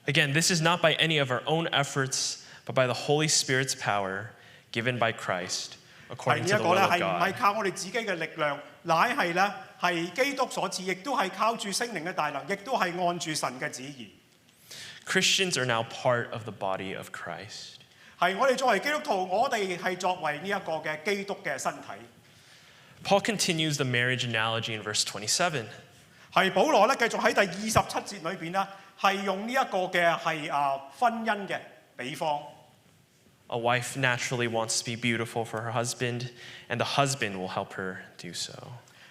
Again, this is not by any of our own efforts, but by the Holy Spirit's power given by Christ, 係 according 呢 to 一 the 個 will 咧 of 係唔係 God. 靠我哋自己嘅力量，乃係咧係基督所賜，亦都係靠住聖靈嘅大能，亦都係按住神嘅旨意。 Christians are now part of the body of Christ. 係我哋作為基督徒，我哋係作為呢一個嘅基督嘅身體。 Paul continues the marriage analogy in verse 27. 係保羅咧繼續喺第27節裏邊咧，係用呢一個嘅係婚姻嘅比方。 A wife naturally wants to be beautiful for her husband, and the husband will help her do so.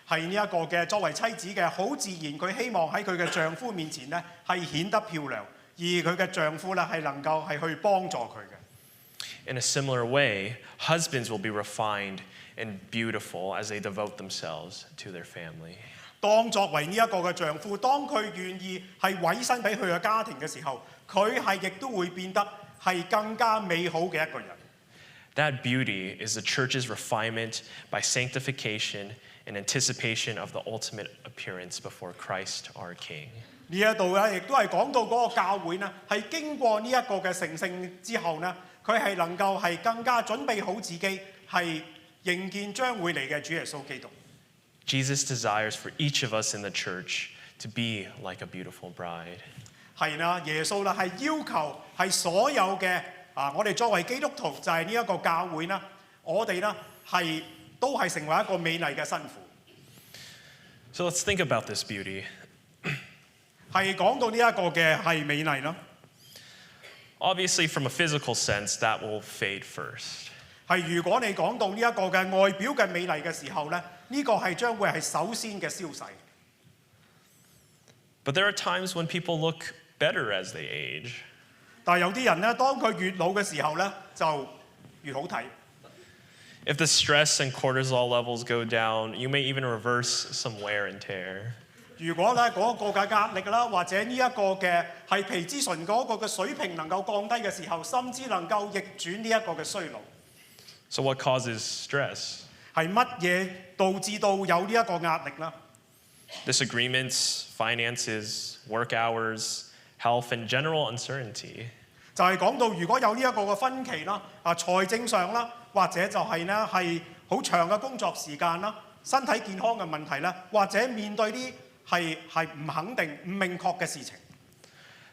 係呢一個嘅作為妻子嘅，好自然佢希望喺佢嘅丈夫面前咧係顯得漂亮，而佢嘅丈夫咧係能夠係去幫助佢嘅。 In a similar way, husbands will be refined and beautiful as they devote themselves to their family. 當作為呢一個嘅丈夫，當佢願意係委身俾佢嘅家庭嘅時候，佢係亦都會變得係更加美好嘅一個人。 That beauty is the church's refinement by sanctification in anticipation of the ultimate appearance before Christ our King. 呢一度咧，亦都係講到嗰個教會呢，係經過呢一個嘅成聖之後呢，佢係能夠係更加準備好自己，係迎見將會嚟嘅主耶穌基督。 Jesus desires for each of us in the church to be like a beautiful bride. 係啦，耶穌啦係要求係所有嘅我哋作為基督徒就係呢一個教會啦，我哋啦係都係成為一個美麗嘅新婦。 So let's think about this beauty. 係講到呢一個嘅係美麗啦， Obviously, from a physical sense, that will fade first. 係如果你講到呢一個嘅外表嘅美麗嘅時候咧，呢個係將會係首先嘅消逝。 But there are times when people look better as they age. 但係有啲人咧，當佢越老嘅時候咧，就越好睇。 If the stress and cortisol levels go down, you may even reverse some wear and tear. 如果咧嗰個嘅壓力啦，或者呢一個嘅係皮質醇嗰個嘅水平能夠降低嘅時候，甚至能夠逆轉呢一個嘅衰老。 So, what causes stress? 係乜嘢導致到有呢一個壓力啦？ Disagreements, finances, work hours, health, and general uncertainty. 就係講到如果有呢一個嘅分歧啦，財政上啦，或者就係呢係好長嘅工作時間啦，身體健康嘅問題啦，或者面對啲係唔肯定、唔明確嘅事情。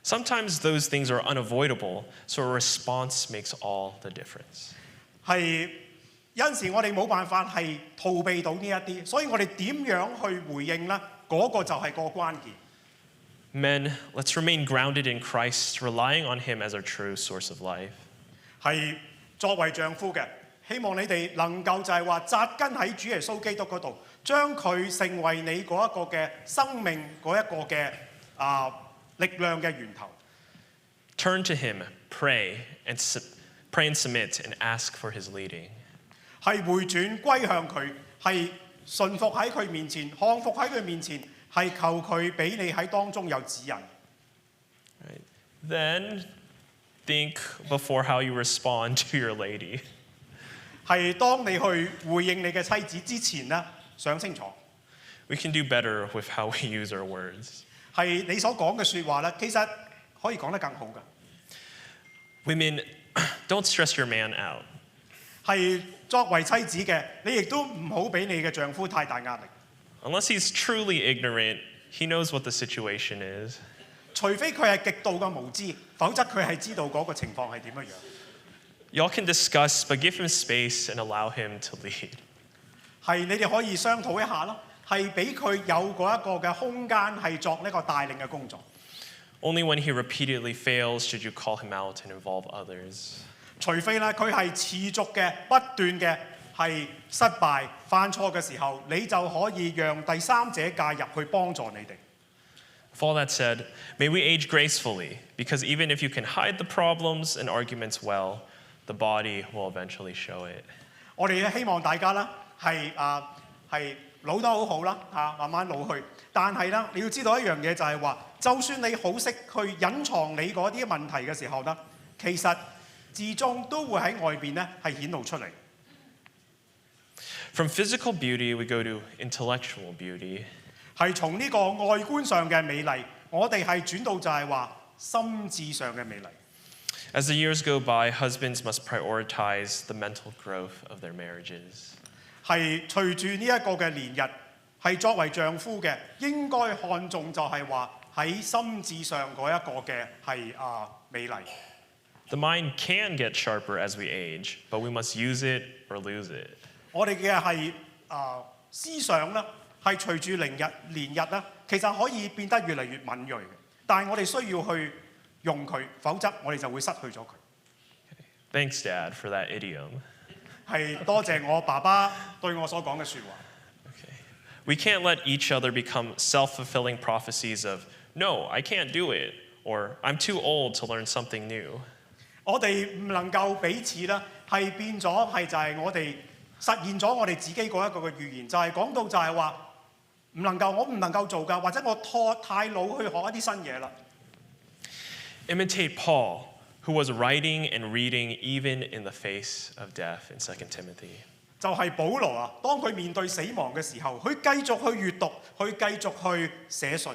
Sometimes those things are unavoidable, so a response makes all the difference. 係有陣時我哋冇辦法係逃避到呢一啲，所以我哋點樣去回應呢？嗰個就係個關鍵。 Men, let's remain grounded in Christ, relying on Him as our true source of life. 係作為丈夫嘅，希望你哋能夠就係話扎根喺主耶穌基督嗰度，將佢成為你嗰一個嘅生命嗰一個嘅力量嘅源頭。 Turn to Him, pray and submit and ask for His leading. 係回轉歸向佢，係順服喺佢面前，降服喺佢面前，係求佢俾你喺當中有指引。 Right? Then think before how you respond to your lady. 係當你去回應你嘅妻子之前呢，想清楚。 We can do better with how we use our words. 係你所講嘅説話咧，其實可以講得更好㗎。 Women, don't stress your man out. 係作為妻子嘅，你亦都唔好俾你嘅丈夫太大壓力。 Unless he's truly ignorant, he knows what the situation is. 除非佢係極度嘅無知，否則佢係知道嗰個情況係點樣樣。Y'all can discuss, but give him space and allow him to lead. 係你哋可以商討一下咯，係俾佢有嗰一個嘅空間係作呢個帶領嘅工作。 Only when he repeatedly fails should you call him out and involve others. 除非咧佢係持續嘅不斷嘅係失敗犯錯嘅時候，你就可以讓第三者介入去幫助你哋。 With all that said, may we age gracefully, because even if you can hide the problems and arguments well, the body will eventually show it. 我哋希望大家咧係老得好好啦慢慢老去。但係咧你要知道一樣嘢就係話，就算你好識去隱藏你嗰啲問題嘅時候咧，其實至終都會喺外邊咧係顯露出嚟。 From physical beauty, we go to intellectual beauty. 係從呢個外觀上嘅美麗，我哋係轉到就係話心智上嘅美麗。 As the years go by, husbands must prioritize the mental growth of their marriages. 係隨住呢一個嘅年日，係作為丈夫嘅應該看重就係話喺心智上嗰一個嘅係美麗。 The mind can get sharper as we age, but we must use it or lose it. 我哋嘅係思想咧，係隨住年日咧，其實可以變得越嚟越敏鋭嘅。但係我哋需要去用佢，否則我哋就會失去咗佢。 Thanks, Dad, for that idiom. 係多謝我爸爸對我所講嘅説話。 Okay. We can't let each other become self-fulfilling prophecies of, no, I can't do it, or I'm too old to learn something new. 我哋唔能夠彼此咧係變咗係就係我哋實現咗我哋自己嗰一個嘅預言，就係講到就係話我唔能夠做㗎，或者我太老去學一啲新嘢啦。 Imitate Paul, who was writing and reading even in the face of death in 2 Timothy. 就係保羅啊，當佢面對死亡嘅時候，佢繼續去閱讀，佢繼續去寫信。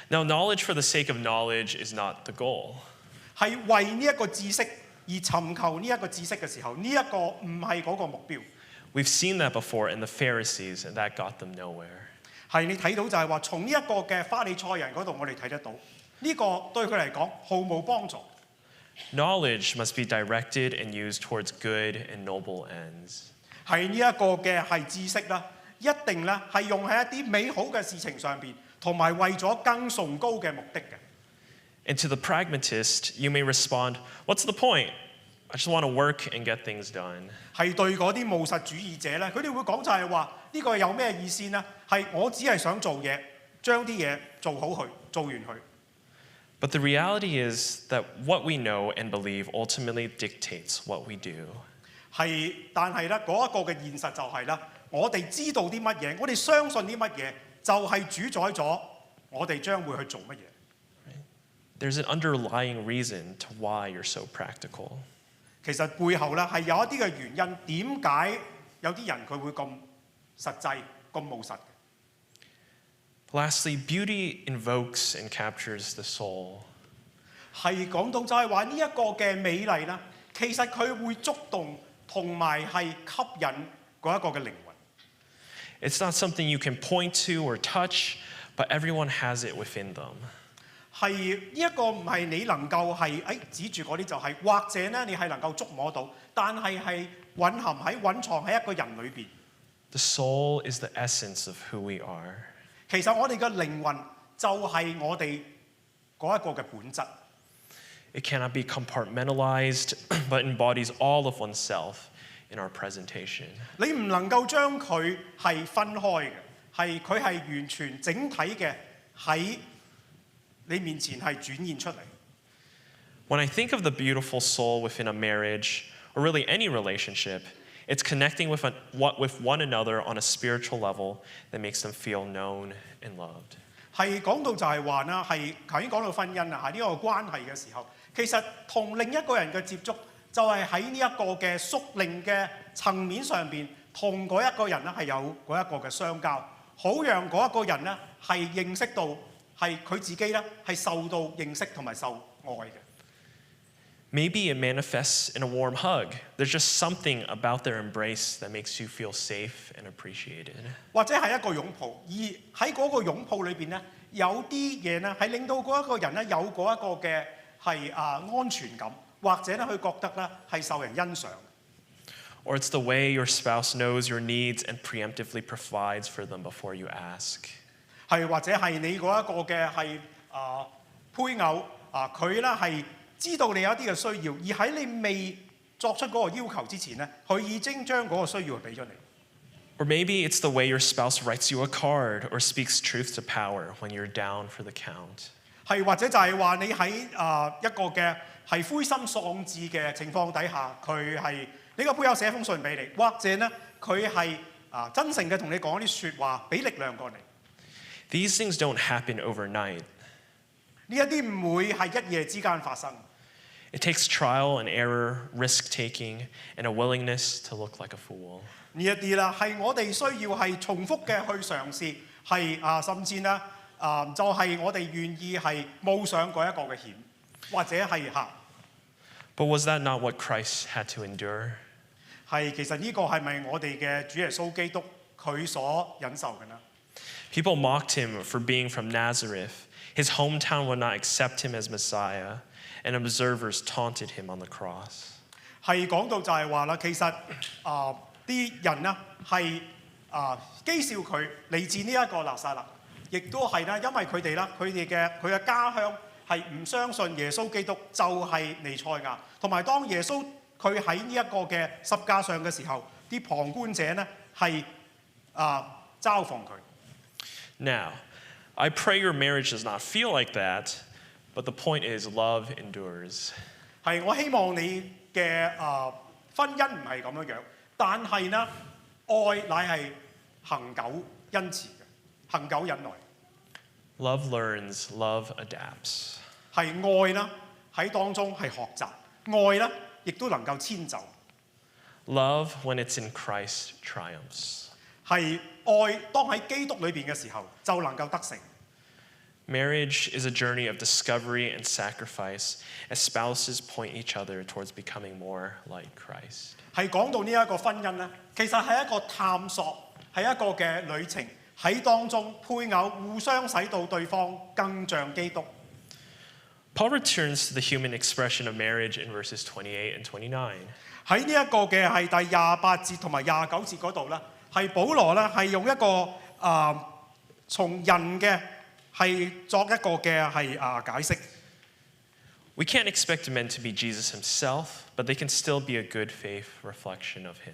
Now, knowledge for the sake of knowledge is not the goal. 係為呢一個知識而尋求呢一個知識嘅時候，呢一個唔係嗰個目標。 We've seen that before in the Pharisees, and that got them nowhere. 係你睇到就係話，從呢一個嘅法利賽人嗰度，我哋睇得到呢個對佢嚟講毫無幫助。 Knowledge must be directed and used towards good and noble ends. 係呢一個嘅係知識啦，一定咧係用喺一啲美好嘅事情上邊，同埋為咗更崇高嘅目的嘅。 And to the pragmatist, you may respond, what's the point? I just want to work and get things done. 係對嗰啲務實主義者咧，佢哋會講就係話呢個有咩意思呢？係我只係想做嘢，將啲嘢做好佢，做完佢。 But the reality is that what we know and believe ultimately dictates what we do. 係，但係咧嗰一個嘅現實就係咧，我哋知道啲乜嘢，我哋相信啲乜嘢，就係主宰咗我哋將會去做乜嘢。 There's an underlying reason to why you're so practical. 其實背後咧係有一啲嘅原因，點解有啲人佢會咁實際、咁務實嘅？ Lastly, beauty invokes and captures the soul. 係講到就係話呢一個嘅美麗啦，其實佢會觸動同埋係吸引嗰一個嘅靈魂。 It's not something you can point to or touch, but everyone has it within them. 係呢一個唔係你能夠係指住嗰啲就係，或者咧你係能夠觸摸到，但係蘊藏喺一個人裏邊。 The soul is the essence of who we are. 其實我哋嘅靈魂就係我哋嗰一個嘅本質。 It cannot be compartmentalized, but embodies all of oneself in our presentation. 你唔能夠將佢係分開嘅，佢係完全整體嘅喺你面前係轉現出嚟。 When I think of the beautiful soul within a marriage, or really any relationship, it's connecting with one another on a spiritual level that makes them feel known and loved. 係講到就係話啦，係頭先講到婚姻啊，呢個關係嘅時候，其實同另一個人嘅接觸，就係喺呢一個嘅屬靈嘅層面上邊，同嗰一個人咧係有嗰一個嘅相交，好讓嗰一個人咧係認識到係佢自己咧係受到認識同埋受愛嘅。 Maybe it manifests in a warm hug. There's just something about their embrace that makes you feel safe and appreciated. 或者係一個擁抱，而喺嗰個擁抱裏邊咧，有啲嘢咧係令到嗰一個人咧有嗰一個嘅係安全感，或者咧佢覺得咧係受人欣賞。 Or it's the way your spouse knows your needs and preemptively provides for them before you ask. 係或者係你嗰一個嘅係配偶佢咧係知道你有一啲嘅需要，而喺你未作出嗰個要求之前咧，佢已經將嗰個需要俾咗你。 Or maybe it's the way your spouse writes you a card or speaks truth to power when you're down for the count. 係或者就係話你喺一個嘅係灰心喪志嘅情況底下，佢係你個配偶寫封信俾你，或者咧佢係真誠嘅同你講一啲説話，俾力量過你。 These things don't happen overnight. 呢一啲唔會係一夜之間發生。 It takes trial and error, risk-taking, and a willingness to look like a fool. 呢一啲啦係我哋需要係重複嘅去嘗試，係甚至咧就係我哋願意係冒上嗰一個嘅險，或者係But was that not what Christ had to endure? 係其實呢個係咪我哋嘅主耶穌基督佢所忍受嘅呢？ People mocked him for being from Nazareth. His hometown would not accept him as Messiah, and observers taunted him on the cross. 係講到就係話啦，其實啲人呢係譏笑佢嚟自呢一個拿撒勒，亦都係咧因為佢哋啦，佢嘅家鄉係唔相信耶穌基督就係彌賽亞，同埋當耶穌佢喺呢一個嘅十架上嘅時候，啲旁觀者呢係嘲諷佢。 Now, I pray your marriage does not feel like that, but the point is love endures. 係我希望你嘅婚姻唔係咁樣樣，但係呢愛乃係恒久恩慈嘅，恒久忍耐。 Love learns, love adapts. 係愛啦，喺當中係學習，愛啦，亦都能夠遷就。 Love, when it's in Christ, triumphs. 係愛當喺基督裏邊嘅時候，就能夠得勝。 Marriage is a journey of discovery and sacrifice as spouses point each other towards becoming more like Christ. 係講到呢一個婚姻咧，其實係一個探索，係一個嘅旅程，喺當中配偶互相使到對方更像基督。 Paul returns to the human expression of marriage in verses 28 and 29. 喺呢一個嘅係第28節同埋29節嗰度咧，係保羅咧係用一個從人嘅係作一個嘅係解釋。 We can't expect men to be Jesus himself, but they can still be a good faith reflection of him.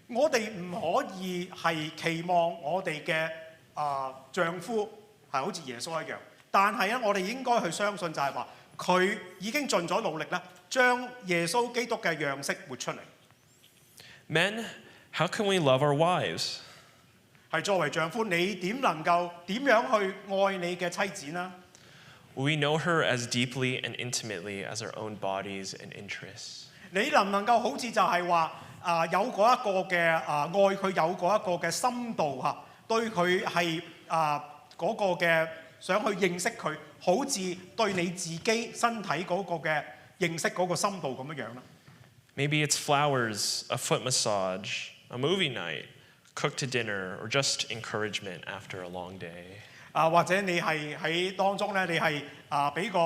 我哋唔可以係期望我哋嘅丈夫係好似耶穌一樣，但係咧我哋應該去相信就係話佢已經盡咗努力咧，將耶穌基督嘅樣式活出嚟。 Men, how can we love our wives? 係作為丈夫，你點能夠點樣去愛你嘅妻子呢？ Will we know her as deeply and intimately as our own bodies and interests? 你能唔能夠好似就係話有嗰一個嘅愛佢有嗰一個嘅深度嚇，對佢係嗰個嘅想去認識佢，好似對你自己身體嗰個嘅認識嗰個深度咁樣樣啦。 Maybe it's flowers, a foot massage, a movie night, cooked a dinner, or just encouragement after a long day. 或者你係喺當中咧，你係俾個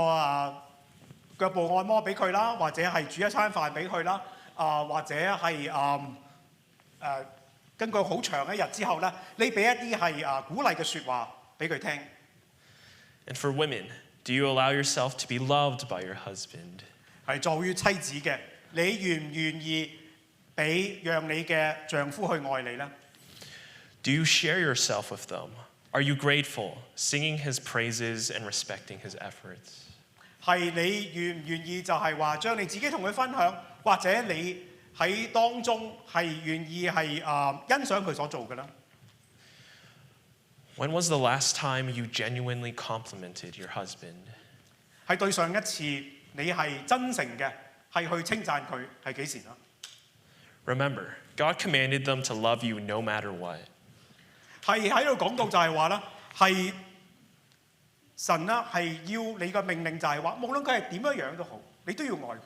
腳部按摩俾佢啦，或者係煮一餐飯俾佢啦，或者係根據好長一日之後咧，你俾一啲係鼓勵嘅説話俾佢聽。 And for women, do you allow yourself to be loved by your husband? 係作於妻子嘅，你願唔願意讓你嘅丈夫去愛你呢？ Do you share yourself with them? Are you grateful, singing his praises and respecting his efforts? 係你願唔願意就係話將你自己同佢分享，或者你喺當中係願意係欣賞佢所做嘅呢？ When was the last time you genuinely complimented your husband? 係對上一次你係真誠嘅係去稱讚佢係幾時呢？ Remember, God commanded them to love you no matter what. 係喺度講到就係話啦，係神啦係要你嘅命令就係話，無論佢係點樣樣都好，你都要愛佢。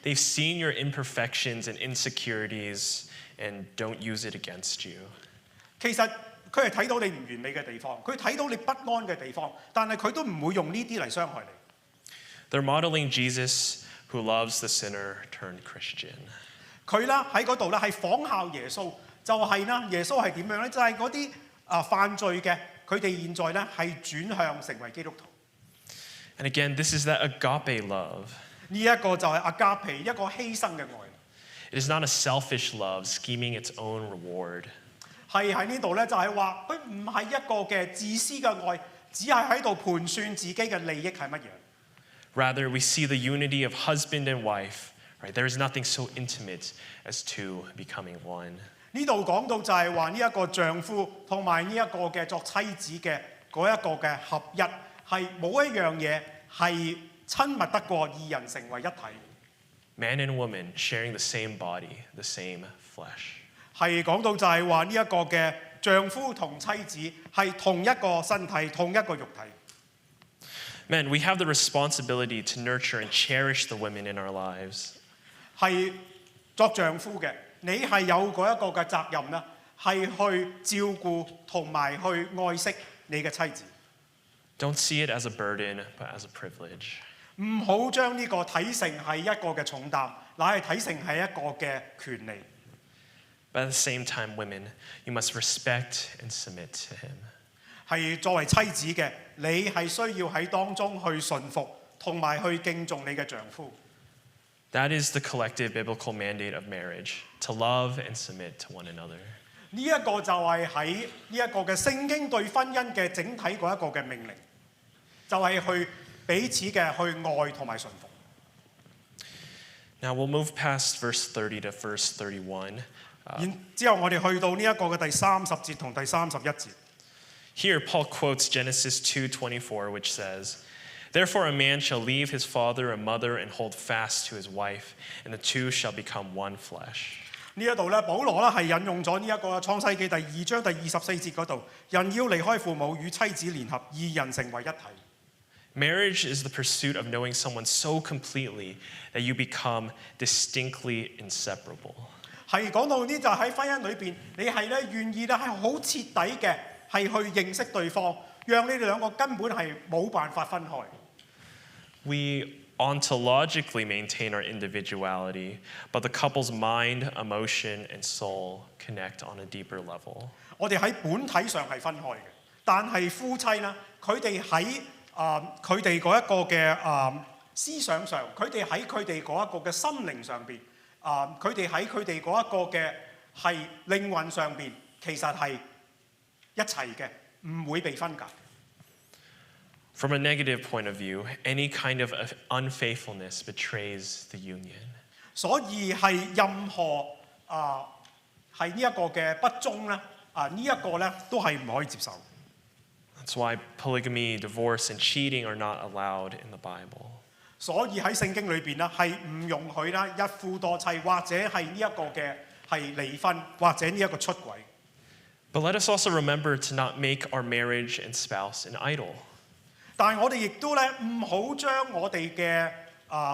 They've seen your imperfections and insecurities and don't use it against you. 其實佢係睇到你唔完美嘅地方，佢睇到你不安嘅地方，但係佢都唔會用呢啲嚟傷害你。 They're modeling Jesus, who loves the sinner turned Christian. 佢啦喺嗰度咧係仿效耶穌，就係啦耶穌係點樣咧？就係嗰啲犯罪嘅，佢哋現在咧係轉向成為基督徒。 And again, this is that agape love. 呢一個就係阿加皮一個犧牲嘅愛， It is not a selfish love scheming its own reward. 係喺呢度咧就係話佢唔係一個嘅自私嘅愛，只係喺度盤算自己嘅利益係乜嘢。 Rather, we see the unity of husband and wife. Right? There is nothing so intimate as two becoming one. 呢度講到就係話呢一個丈夫同埋呢一個嘅作妻子嘅嗰一個嘅合一，係冇一樣嘢係親密得過二人成為一體。 Man and woman sharing the same body, the same flesh. 係講到就係話呢一個嘅丈夫同妻子係同一個身體、同一個肉體。 Men, we have the responsibility to nurture and cherish the women in our lives. 係作丈夫嘅，你係有嗰一個嘅責任啦，係去照顧同埋去愛惜你嘅妻子。 Don't see it as a burden, but as a privilege. 唔好將呢個睇成係一個嘅重擔，乃係睇成係一個嘅權利。 But at the same time, women, you must respect and submit to him. 係作為妻子嘅，你係需要喺當中去順服，同埋去敬重你嘅丈夫。 That is the collective biblical mandate of marriage, to love and submit to one another. 呢一個就係喺呢一個嘅聖經對婚姻嘅整體嗰一個嘅命令，就係去彼此嘅去愛同埋順服。 Now we'll move past verse 30 to verse 31. 然之後我哋去到呢一個嘅第30節同第31節。 Here, Paul quotes Genesis 2:24, which says, "Therefore a man shall leave his father and mother and hold fast to his wife, and the two shall become one flesh." 呢一度咧，保羅咧係引用咗呢一個創世記第2章第24節嗰度，人要離開父母與妻子聯合，二人成為一體。 Marriage is the pursuit of knowing someone so completely that you become distinctly inseparable. 係講到呢就喺婚姻裏邊，你係咧願意咧係好徹底嘅係去認識對方，讓你哋兩個根本係冇辦法分開。 We ontologically maintain our individuality, but the couple's mind, emotion, and soul connect on a deeper level. 我哋喺本體上係分開嘅，但係夫妻咧，佢哋喺佢哋嗰一個嘅思想上，佢哋喺佢哋嗰一個嘅心靈上邊，佢哋喺佢哋嗰一個嘅係靈魂上邊，其實係一齊嘅，唔會被分隔。 From a negative point of view, any kind of unfaithfulness betrays the union. 所以係任何係呢一個嘅不忠咧，呢一個咧都係唔可以接受。 That's why polygamy, divorce, and cheating are not allowed in the Bible. 所以喺聖經裏邊咧係唔容許啦一夫多妻，或者係呢一個嘅係離婚，或者呢一個出軌。 But let us also remember to not make our marriage and spouse an idol. 但係我哋亦都咧唔好將我哋嘅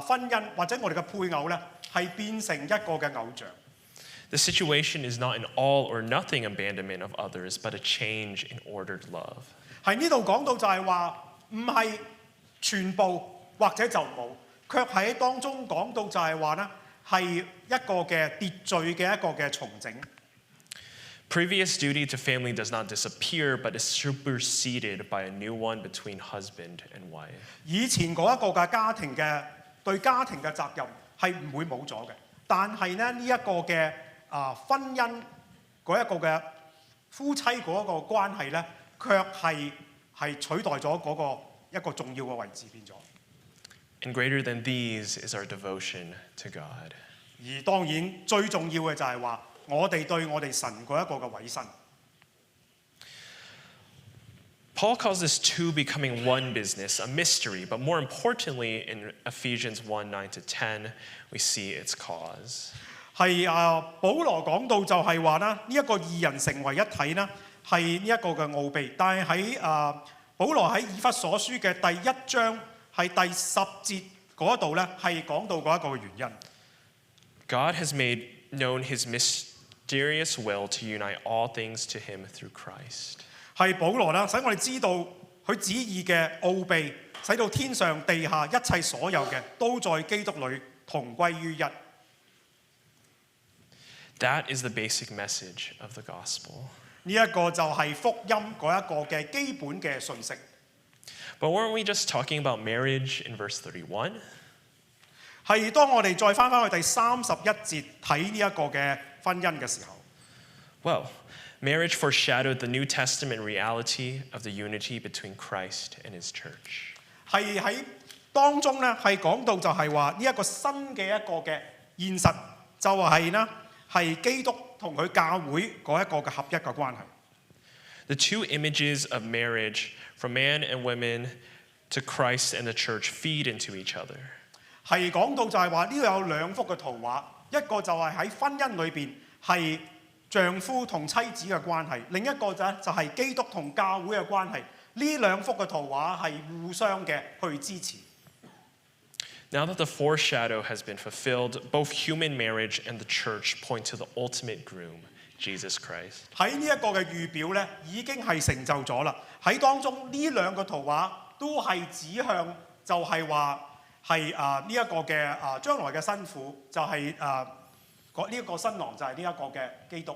婚姻或者我哋嘅配偶咧係變成一個嘅偶像。 The situation is not an all or nothing abandonment of others, but a change in ordered love. 喺呢度講到就係話唔係全部或者就冇，卻喺當中講到就係話咧係一個嘅秩序嘅一個嘅重整。 Previous duty to family does not disappear, but is superseded by a new one between husband and wife. 以前嗰一個嘅家庭嘅對家庭嘅責任係唔會冇咗嘅，但係咧呢一個嘅婚姻嗰一個嘅夫妻嗰一個關係咧，卻係取代咗嗰個一個重要嘅位置變咗。 And greater than these is our devotion to God. 而當然最重要嘅就係話，我哋對我哋神嗰一個嘅委身。 Paul calls this two becoming one business a mystery, but more importantly, in Ephesians 1:9-10, we see its cause. 係保羅講到就係話啦，呢一個二人成為一體啦，係呢一個嘅奧秘。但係喺保羅喺以弗所書嘅第1章係第10節嗰度咧，係講到嗰一個嘅原因。 God has made known his mysterious will to unite all things to him through Christ. 係保羅啦，使我哋知道佢旨意嘅奧秘，使到天上地下一切所有嘅都在基督裏同歸於一。 That is the basic message of the gospel. 呢一個就係福音嗰一個嘅基本嘅信息。 But weren't we just talking about marriage in verse 31? 係當我哋再翻去第31節睇呢一個嘅婚姻嘅時候， Well, marriage foreshadowed the New Testament reality of the unity between Christ and his church. 係喺當中咧係講到就係話呢一個新嘅一個嘅現實，就係呢係基督同佢教會嗰一個嘅合一嘅關係。 The two images of marriage, from man and women to Christ and the church, feed into each other. 係講到就係話呢度有兩幅嘅圖畫，一個就係喺婚姻裏邊係丈夫同妻子嘅關係，另一個就係基督同教會嘅關係。呢兩幅嘅圖畫係互相嘅去支持。 Now that the foreshadow has been fulfilled, both human marriage and the church point to the ultimate groom, Jesus Christ. 喺呢一個嘅預表咧，已經係成就咗啦。喺當中呢兩個圖畫都係指向就係話係呢一個嘅將來嘅新婦，就係呢一個新郎就係呢一個嘅基督。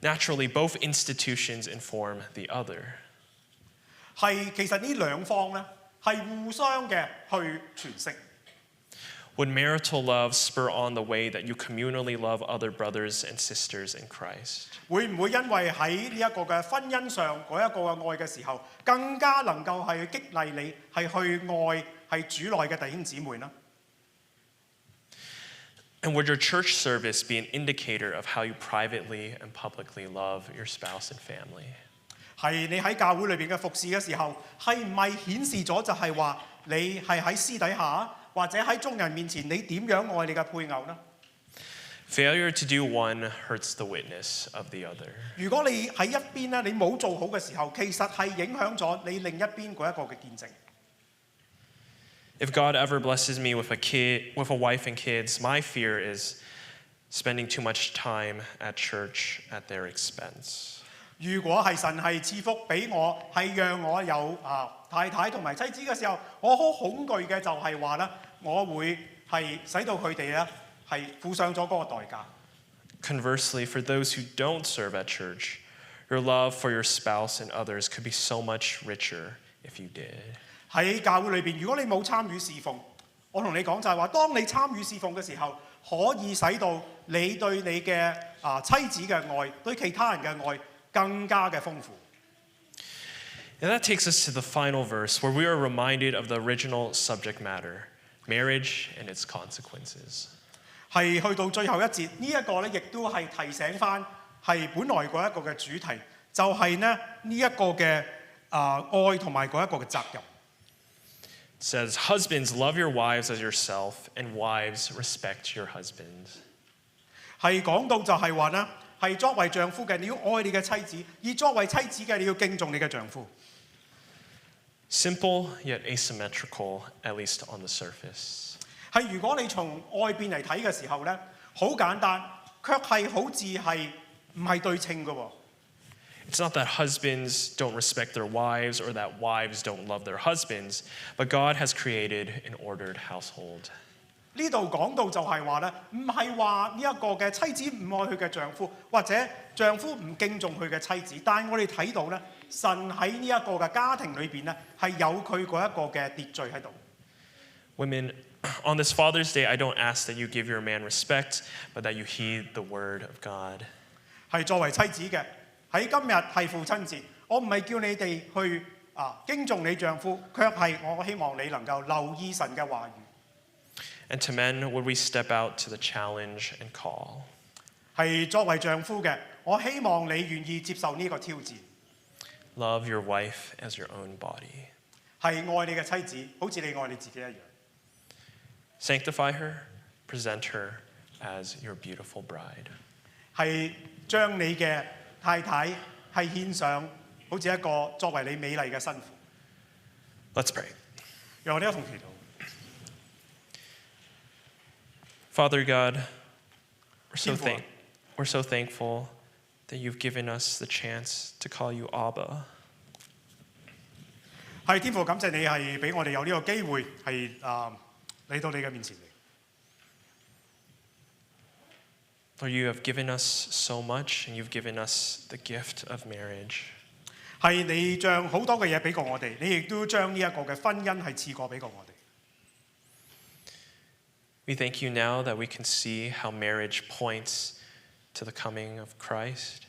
Naturally, both institutions inform the other. 係其實呢兩方咧係互相嘅去詮釋。 Would marital love spur on the way that you communally love other brothers and sisters in Christ? 會唔會因為喺呢一個嘅婚姻上嗰一個嘅愛嘅時候，更加能夠係激勵你係去愛係主內嘅弟兄姊妹呢？ And would your church service be an indicator of how you privately and publicly love your spouse and family? 係你喺教會裏邊嘅服侍嘅時候，係唔係顯示咗就係話你係喺私底下或者喺眾人面前，你點樣愛你嘅配偶呢？ Failure to do one hurts the witness of the other. 如果你喺一邊咧，你冇做好嘅時候，其實係影響咗你另一邊嗰一個嘅見證。 If God ever blesses me with a wife and kids, my fear is spending too much time at church at their expense. 如果係神係賜福俾我，係讓我有太太同埋妻子嘅時候，我好恐懼嘅就係話咧，我會係使到佢哋咧係付上咗嗰個代價。 Conversely, for those who don't serve at church, your love for your spouse and others could be so much richer if you did. 喺教會裏邊，如果你冇參與侍奉，我同你講就係話，當你參與侍奉嘅時候，可以使到你對你嘅妻子嘅愛，對其他人嘅愛更加嘅豐富。 And that takes us to the final verse where we are reminded of the original subject matter, marriage and its consequences. 係去到最後一節，呢一個咧，亦都係提醒翻係本來嗰一個嘅主題，就係呢一個嘅愛同埋嗰一個嘅責任。 It says, husbands, love your wives as yourself, and wives, respect your husbands. 係講到就係話呢，係作為丈夫嘅你要愛你嘅妻子，而作為妻子嘅你要敬重你嘅丈夫。 Simple yet asymmetrical, at least on the surface. 係如果你從外邊嚟睇嘅時候呢，好簡單，卻係好似係唔係對稱嘅喎。 It's not that husbands don't respect their wives or that wives don't love their husbands, but God has created an ordered household. 呢度講到就係話呢，唔係話呢一個嘅妻子唔愛佢嘅丈夫，或者丈夫唔敬重佢嘅妻子，但係我哋睇到呢，神喺呢一個嘅家庭裏邊呢，係有佢嗰一個嘅秩序喺度。 Women, on this Father's Day, I don't ask that you give your man respect, but that you heed the word of God. 係作為妻子嘅，喺今日係父親節，我唔係叫你哋去敬重你丈夫，卻係我希望你能夠留意神嘅話語。 And to men, would we step out to the challenge and call? 係作為丈夫嘅，我希望你願意接受呢個挑戰。 Love your wife as your own body. 係愛你嘅妻子，好似你愛你自己一樣。 Sanctify her, present her as your beautiful bride. 係將你嘅太太係獻上，好似一個作為你美麗嘅新婦。 Let's pray. 讓我哋一同祈禱。 Father God, we're Beautiful. so thankful that you've given us the chance to call you Abba. 係天父，感謝你係俾我哋有呢個機會係嚟到你嘅面前嚟。Lord, you have given us so much, and you've given us the gift of marriage. 係你將好多嘅嘢俾過我哋，你亦都將呢一個嘅婚姻係賜過俾過我哋。We thank you now that we can see how marriage points to the coming of Christ.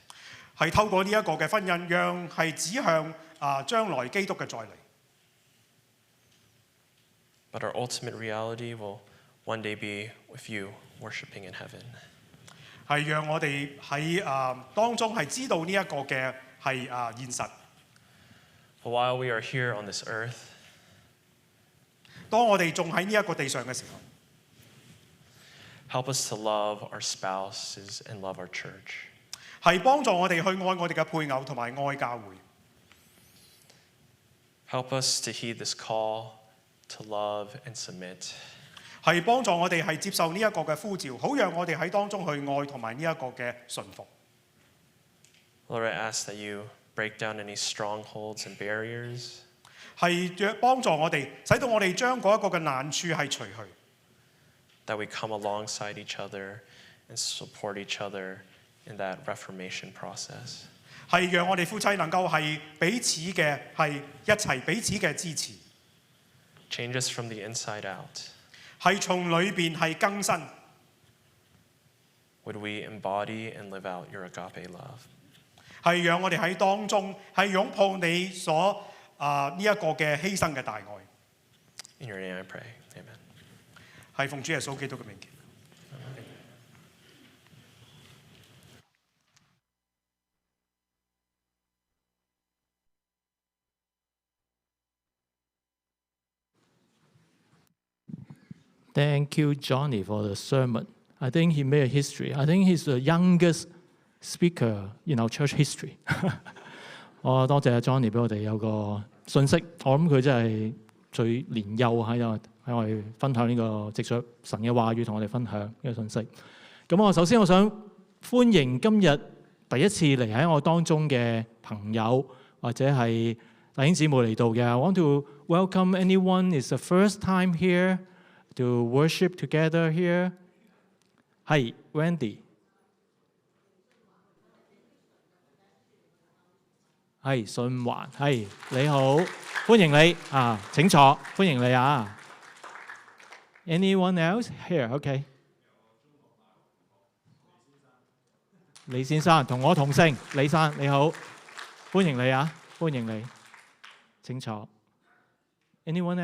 係透過呢一個嘅婚姻，讓係指向將來基督嘅再嚟。But our ultimate reality will one day be with you, worshiping in heaven. 係讓我哋喺當中係知道呢一個嘅係現實。But while we are here on this earth, 當我哋仲喺呢一個地上嘅時候， help us to love our spouses and love our church. 係幫助我哋去愛我哋嘅配偶同埋愛教會。Help us to heed this call to love and submit. 係幫助我哋係接受呢一個嘅呼召，好讓我哋喺當中去愛同埋呢一個嘅順服。Lord, I ask that you break down any strongholds and barriers. 係幫助我哋，使到我哋將嗰一個嘅難處係除去。That we come alongside each other and support each other in that reformation process. 係讓我哋夫妻能夠係彼此嘅係一齊彼此嘅支持。Change us from the inside out. 係從裏邊係更新。Would we embody and live out your agape love? 係讓我哋喺當中係擁抱你所呢一個嘅犧牲嘅大愛。In your name I pray. Amen. 係奉主耶穌基督嘅名祈。Thank you, Johnny, for the sermon. I think he made a history. I think he's the youngest speaker in our church history. 我多謝 Johnny 俾我哋有個信息。我諗佢真係最年幼喺我哋分享呢個藉著神嘅話語同我哋分享呢個信息。咁首先我想歡迎今日第一次嚟喺我當中嘅朋友或者係弟兄姊妹嚟到嘅。I want to welcome anyone is the first time here.To worship together here. 係 Wendy。係信環。係你好，歡迎你請坐，歡迎你啊。Anyone else here? OK。李先生同我同姓，李生你好，歡迎你啊，歡迎你。請坐。Anyone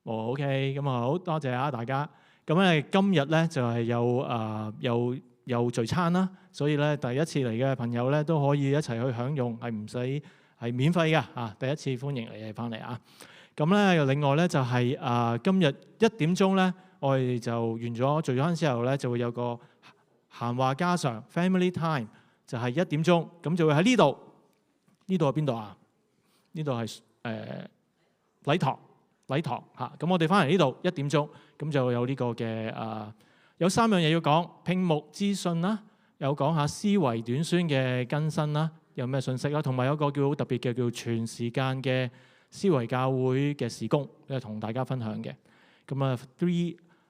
else?OK， 咁好多謝大家。咁今日咧就係有聚餐啦，所以咧第一次嚟嘅朋友咧都可以一齊去享用，係唔使係免費嘅第一次歡迎你哋翻嚟啊！咁咧另外咧就係今日1點鐘咧，我哋就完咗聚餐之後咧，就會有個閒話家常 family time， 就係1點鐘，咁就會喺呢度。呢度係邊度啊？呢度係禮堂咁我哋翻嚟呢度1點鐘，咁就有呢個嘅有3樣嘢要講，聘牧資訊啦，有講下思維短宣嘅更新啦，有咩信息啦，同埋有個叫好特別嘅叫全時間嘅思維教會嘅事工，同大家分享嘅。咁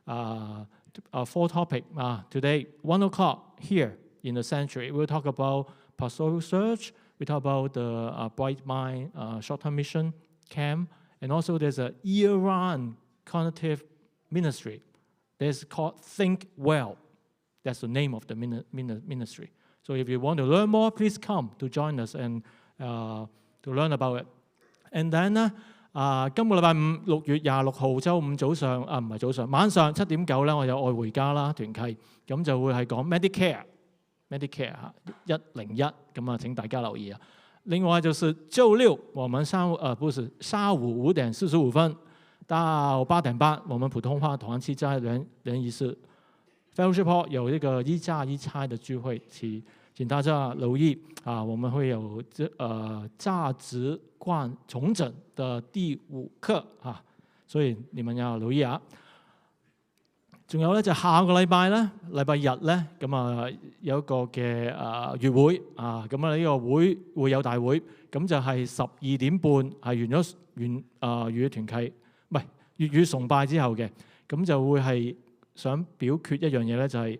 4 topic today 1 o'clock here in the sanctuary. We'll talk about pastoral search. We talk about the Bright Mind short-term mission camp.And also there's a year-round cognitive ministry. That's called Think Well. That's the name of the ministry. So if you want to learn more, please come to join us and to learn about it. And then 今個禮拜五6月26號週五早上唔係早上，晚上7點9咧，我有愛回家啦團契，咁就會係講 Medicare 101，咁請大家留意啊。另外就是週六，我們下午5點45分到8點半，我們普通話團契在聯誼室 Fellowship Hall 有一個1加1差的聚會，請大家留意我們會有價值觀重整的第5課所以你們要留意啊。仲有咧就下個禮拜咧，禮拜日咧，咁啊有一個嘅月會啊，咁啊呢個會有大會，咁就係12點半係完咗粵語團契，唔係粵語崇拜之後嘅，咁就會係想表決一樣嘢咧，就係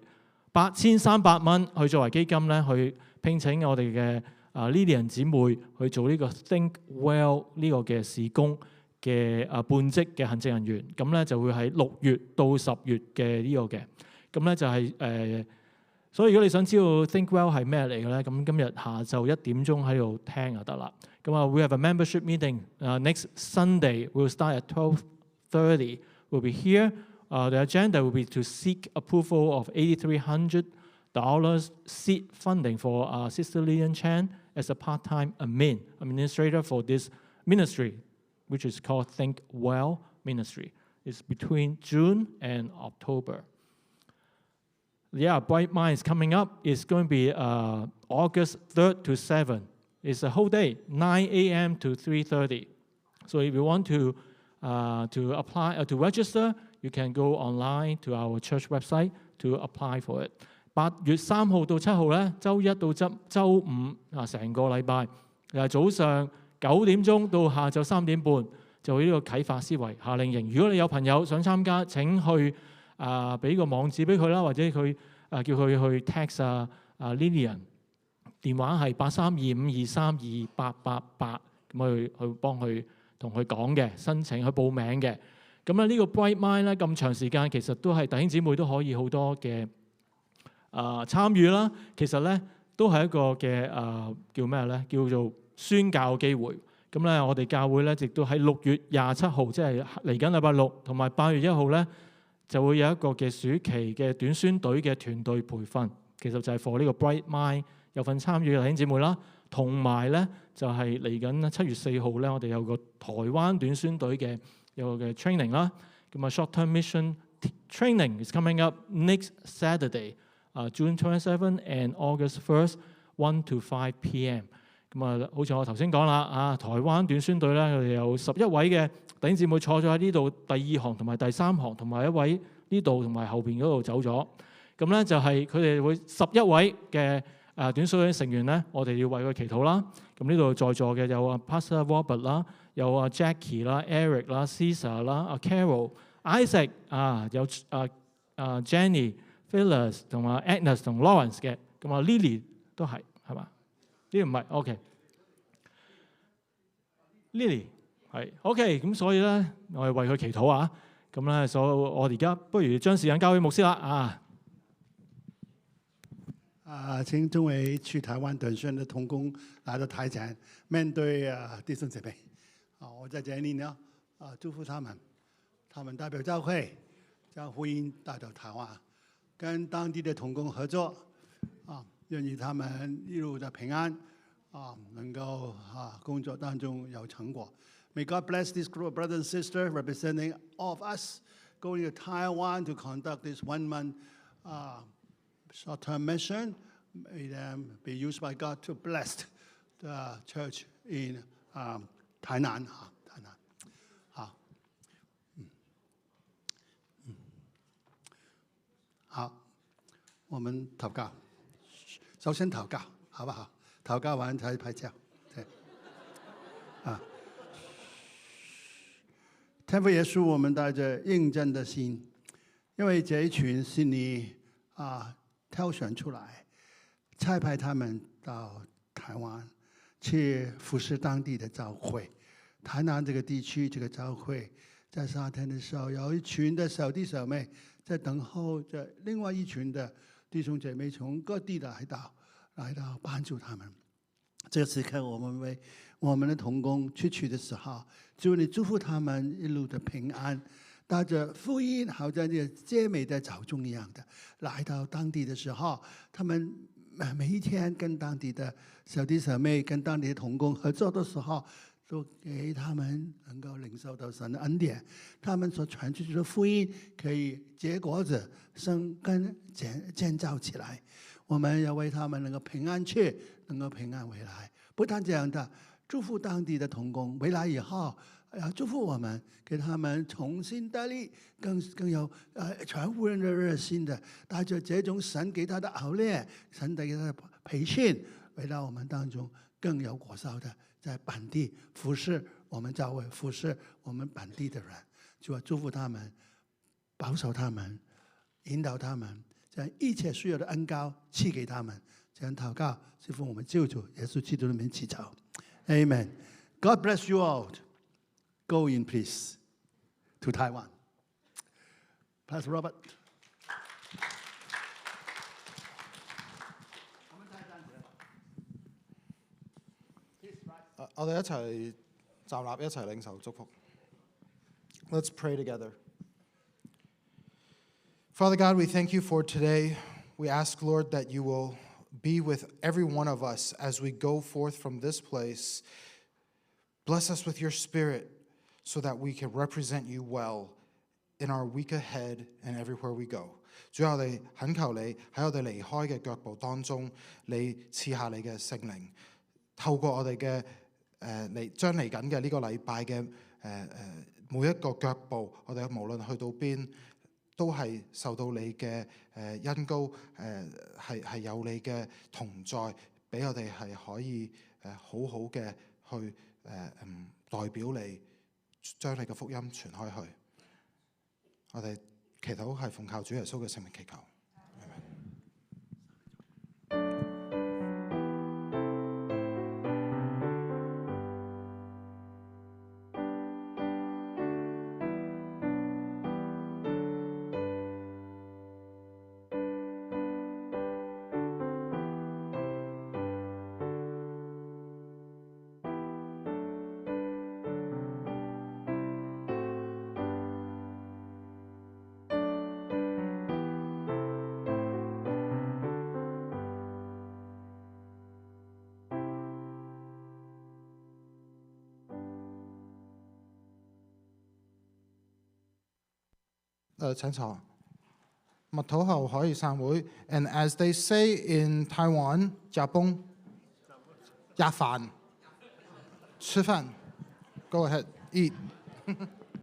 8300蚊去作為基金咧，去聘請我哋嘅Lilian 姊妹去做呢個 Think Well 呢個嘅事工嘅半職嘅行政人員，咁咧就會喺6月到10月嘅呢個嘅，咁咧就係所以如果你想知道 Think Well 係咩嚟嘅咧，咁今日下晝1點鐘喺度聽就得啦。咁啊，we have a membership meeting next Sunday. We'll start at 12:30. We'll be here. The agenda will be to seek approval of $8,300 seed funding for Sister Lilian Chan as a part-time administrator for this ministry, which is called Think Well Ministry. It's between June and October. Yeah, Bright Minds coming up. It's going to be August 3rd to 7th. It's a whole day, 9 a.m. to 3:30. So if you want to apply to register, you can go online to our church website to apply for it. 8月3號到7號咧，週一到週五成個禮拜，早上9點鐘到下晝3點半，就呢個啟發思維夏令營。如果你有朋友想參加，請去俾個網址俾佢啦，或者佢叫佢去 text Lilian， 電話係8325232888，咁去幫佢同佢講嘅，申請去報名嘅。咁咧呢個 Bright Mind 咧咁長時間，其實都係弟兄姊妹都可以好多嘅參與啦。其實咧都係一個嘅叫咩咧？叫做宣教機會。咁咧我哋教會咧亦都喺6月27號，即係嚟緊禮拜6，同埋8月1號咧，就會有一個嘅暑期嘅短宣隊嘅團隊培訓。其實就係 for 呢個 Bright Mind 有份參與嘅弟兄姊妹啦。同埋咧就係嚟緊7月4號咧，我哋有個台灣短宣隊嘅有個嘅 training 啦。咁short-term mission training is coming up next Saturday, June 27 and August 1st, 1 to 5 p.m. 咁好似我頭先講啦，台灣短宣隊咧，佢哋有11位嘅弟兄姊妹坐咗喺呢度第2行同埋第3行，同埋一位呢度同埋後邊嗰度走咗。咁咧就係佢哋會11位嘅短宣隊成員咧，我哋要為佢祈禱啦。咁呢度在座嘅有Pastor Robert 啦，有Jackie 啦、Eric 啦、Caesar 啦、Carol、Isaac 有Jenny、Phyllis 同埋 Agnes 同 Lawrence 嘅。咁Lily 都係嘛？呢個唔係 OK。Lily 係 OK。咁所以咧，我哋為佢祈禱啊。咁咧，所以我而家不如將時間交俾牧師啦請眾位去台灣短宣的同工來到台前，面對弟兄姐妹。我在這裏呢，祝福他們代表教會將福音帶到台灣，跟當地的同工合作，願意他們一路的平安，能夠工作當中有成果。May God bless this group of brothers and sisters representing all of us going to Taiwan to conduct this 1 month short-term mission. May them be used by God to bless the church in 台南。好，我們禱告。首先禱告，好不好？禱告完才拍照。天父耶穌，我們帶着認真的心，因為這一群是你挑選出來，差派他們到台灣去服侍當地的教會。台南這個地區，這個教會在夏天的時候，有一群的小弟小妹在等候着另外一群的弟兄姐妹從各地來到幫助他們。這個時刻，我們為我們的同工出去的時候，祝你祝福他們一路的平安，帶着福音，好像這佳美的早鐘一樣的來到當地的時候，他們每一天跟當地的小弟小妹、跟當地的同工合作的時候，都給他們能夠領受到神的恩典，他們所傳出去的福音可以結果子、生根、建造起來。我們要為他們能夠平安去，能夠平安回來。不但這樣的，祝福當地的同工回來以後，祝福我们，给他们重新得力，更有传福音的热心的，带着这种神给他的熬炼，神给他的培训，回到我们当中更有果效的，在本地服侍我们教会，服侍我们本地的人，就祝福他们，保守他们，引导他们，将一切需要的恩膏赐给他们。这样祷告，是奉我们救主耶稣基督的名祈求 ，Amen。God bless you all. Go in peace to Taiwan. Pastor Robert. 我哋一齊站立，一齊領受祝福。Let's pray together. Father God, we thank you for today. We ask, Lord, that you will be with every one of us as we go forth from this place. Bless us with your Spirit so that we can represent you well in our week ahead and everywhere we go. 主啊，我哋懇求你喺我哋離開嘅腳步當中，你賜下你嘅聖靈，透過我哋嘅將嚟緊嘅呢個禮拜嘅每一個腳步，我哋無論去到邊，都係受到你嘅恩膏，係有你嘅同在，俾我哋係可以好好嘅去代表你，將你嘅福音傳開去。我哋祈禱係奉靠主耶穌嘅聖名祈求。請坐。默禱後可以散會。And as they say in Taiwan, 食崩、食飯、吃飯。Go ahead, eat.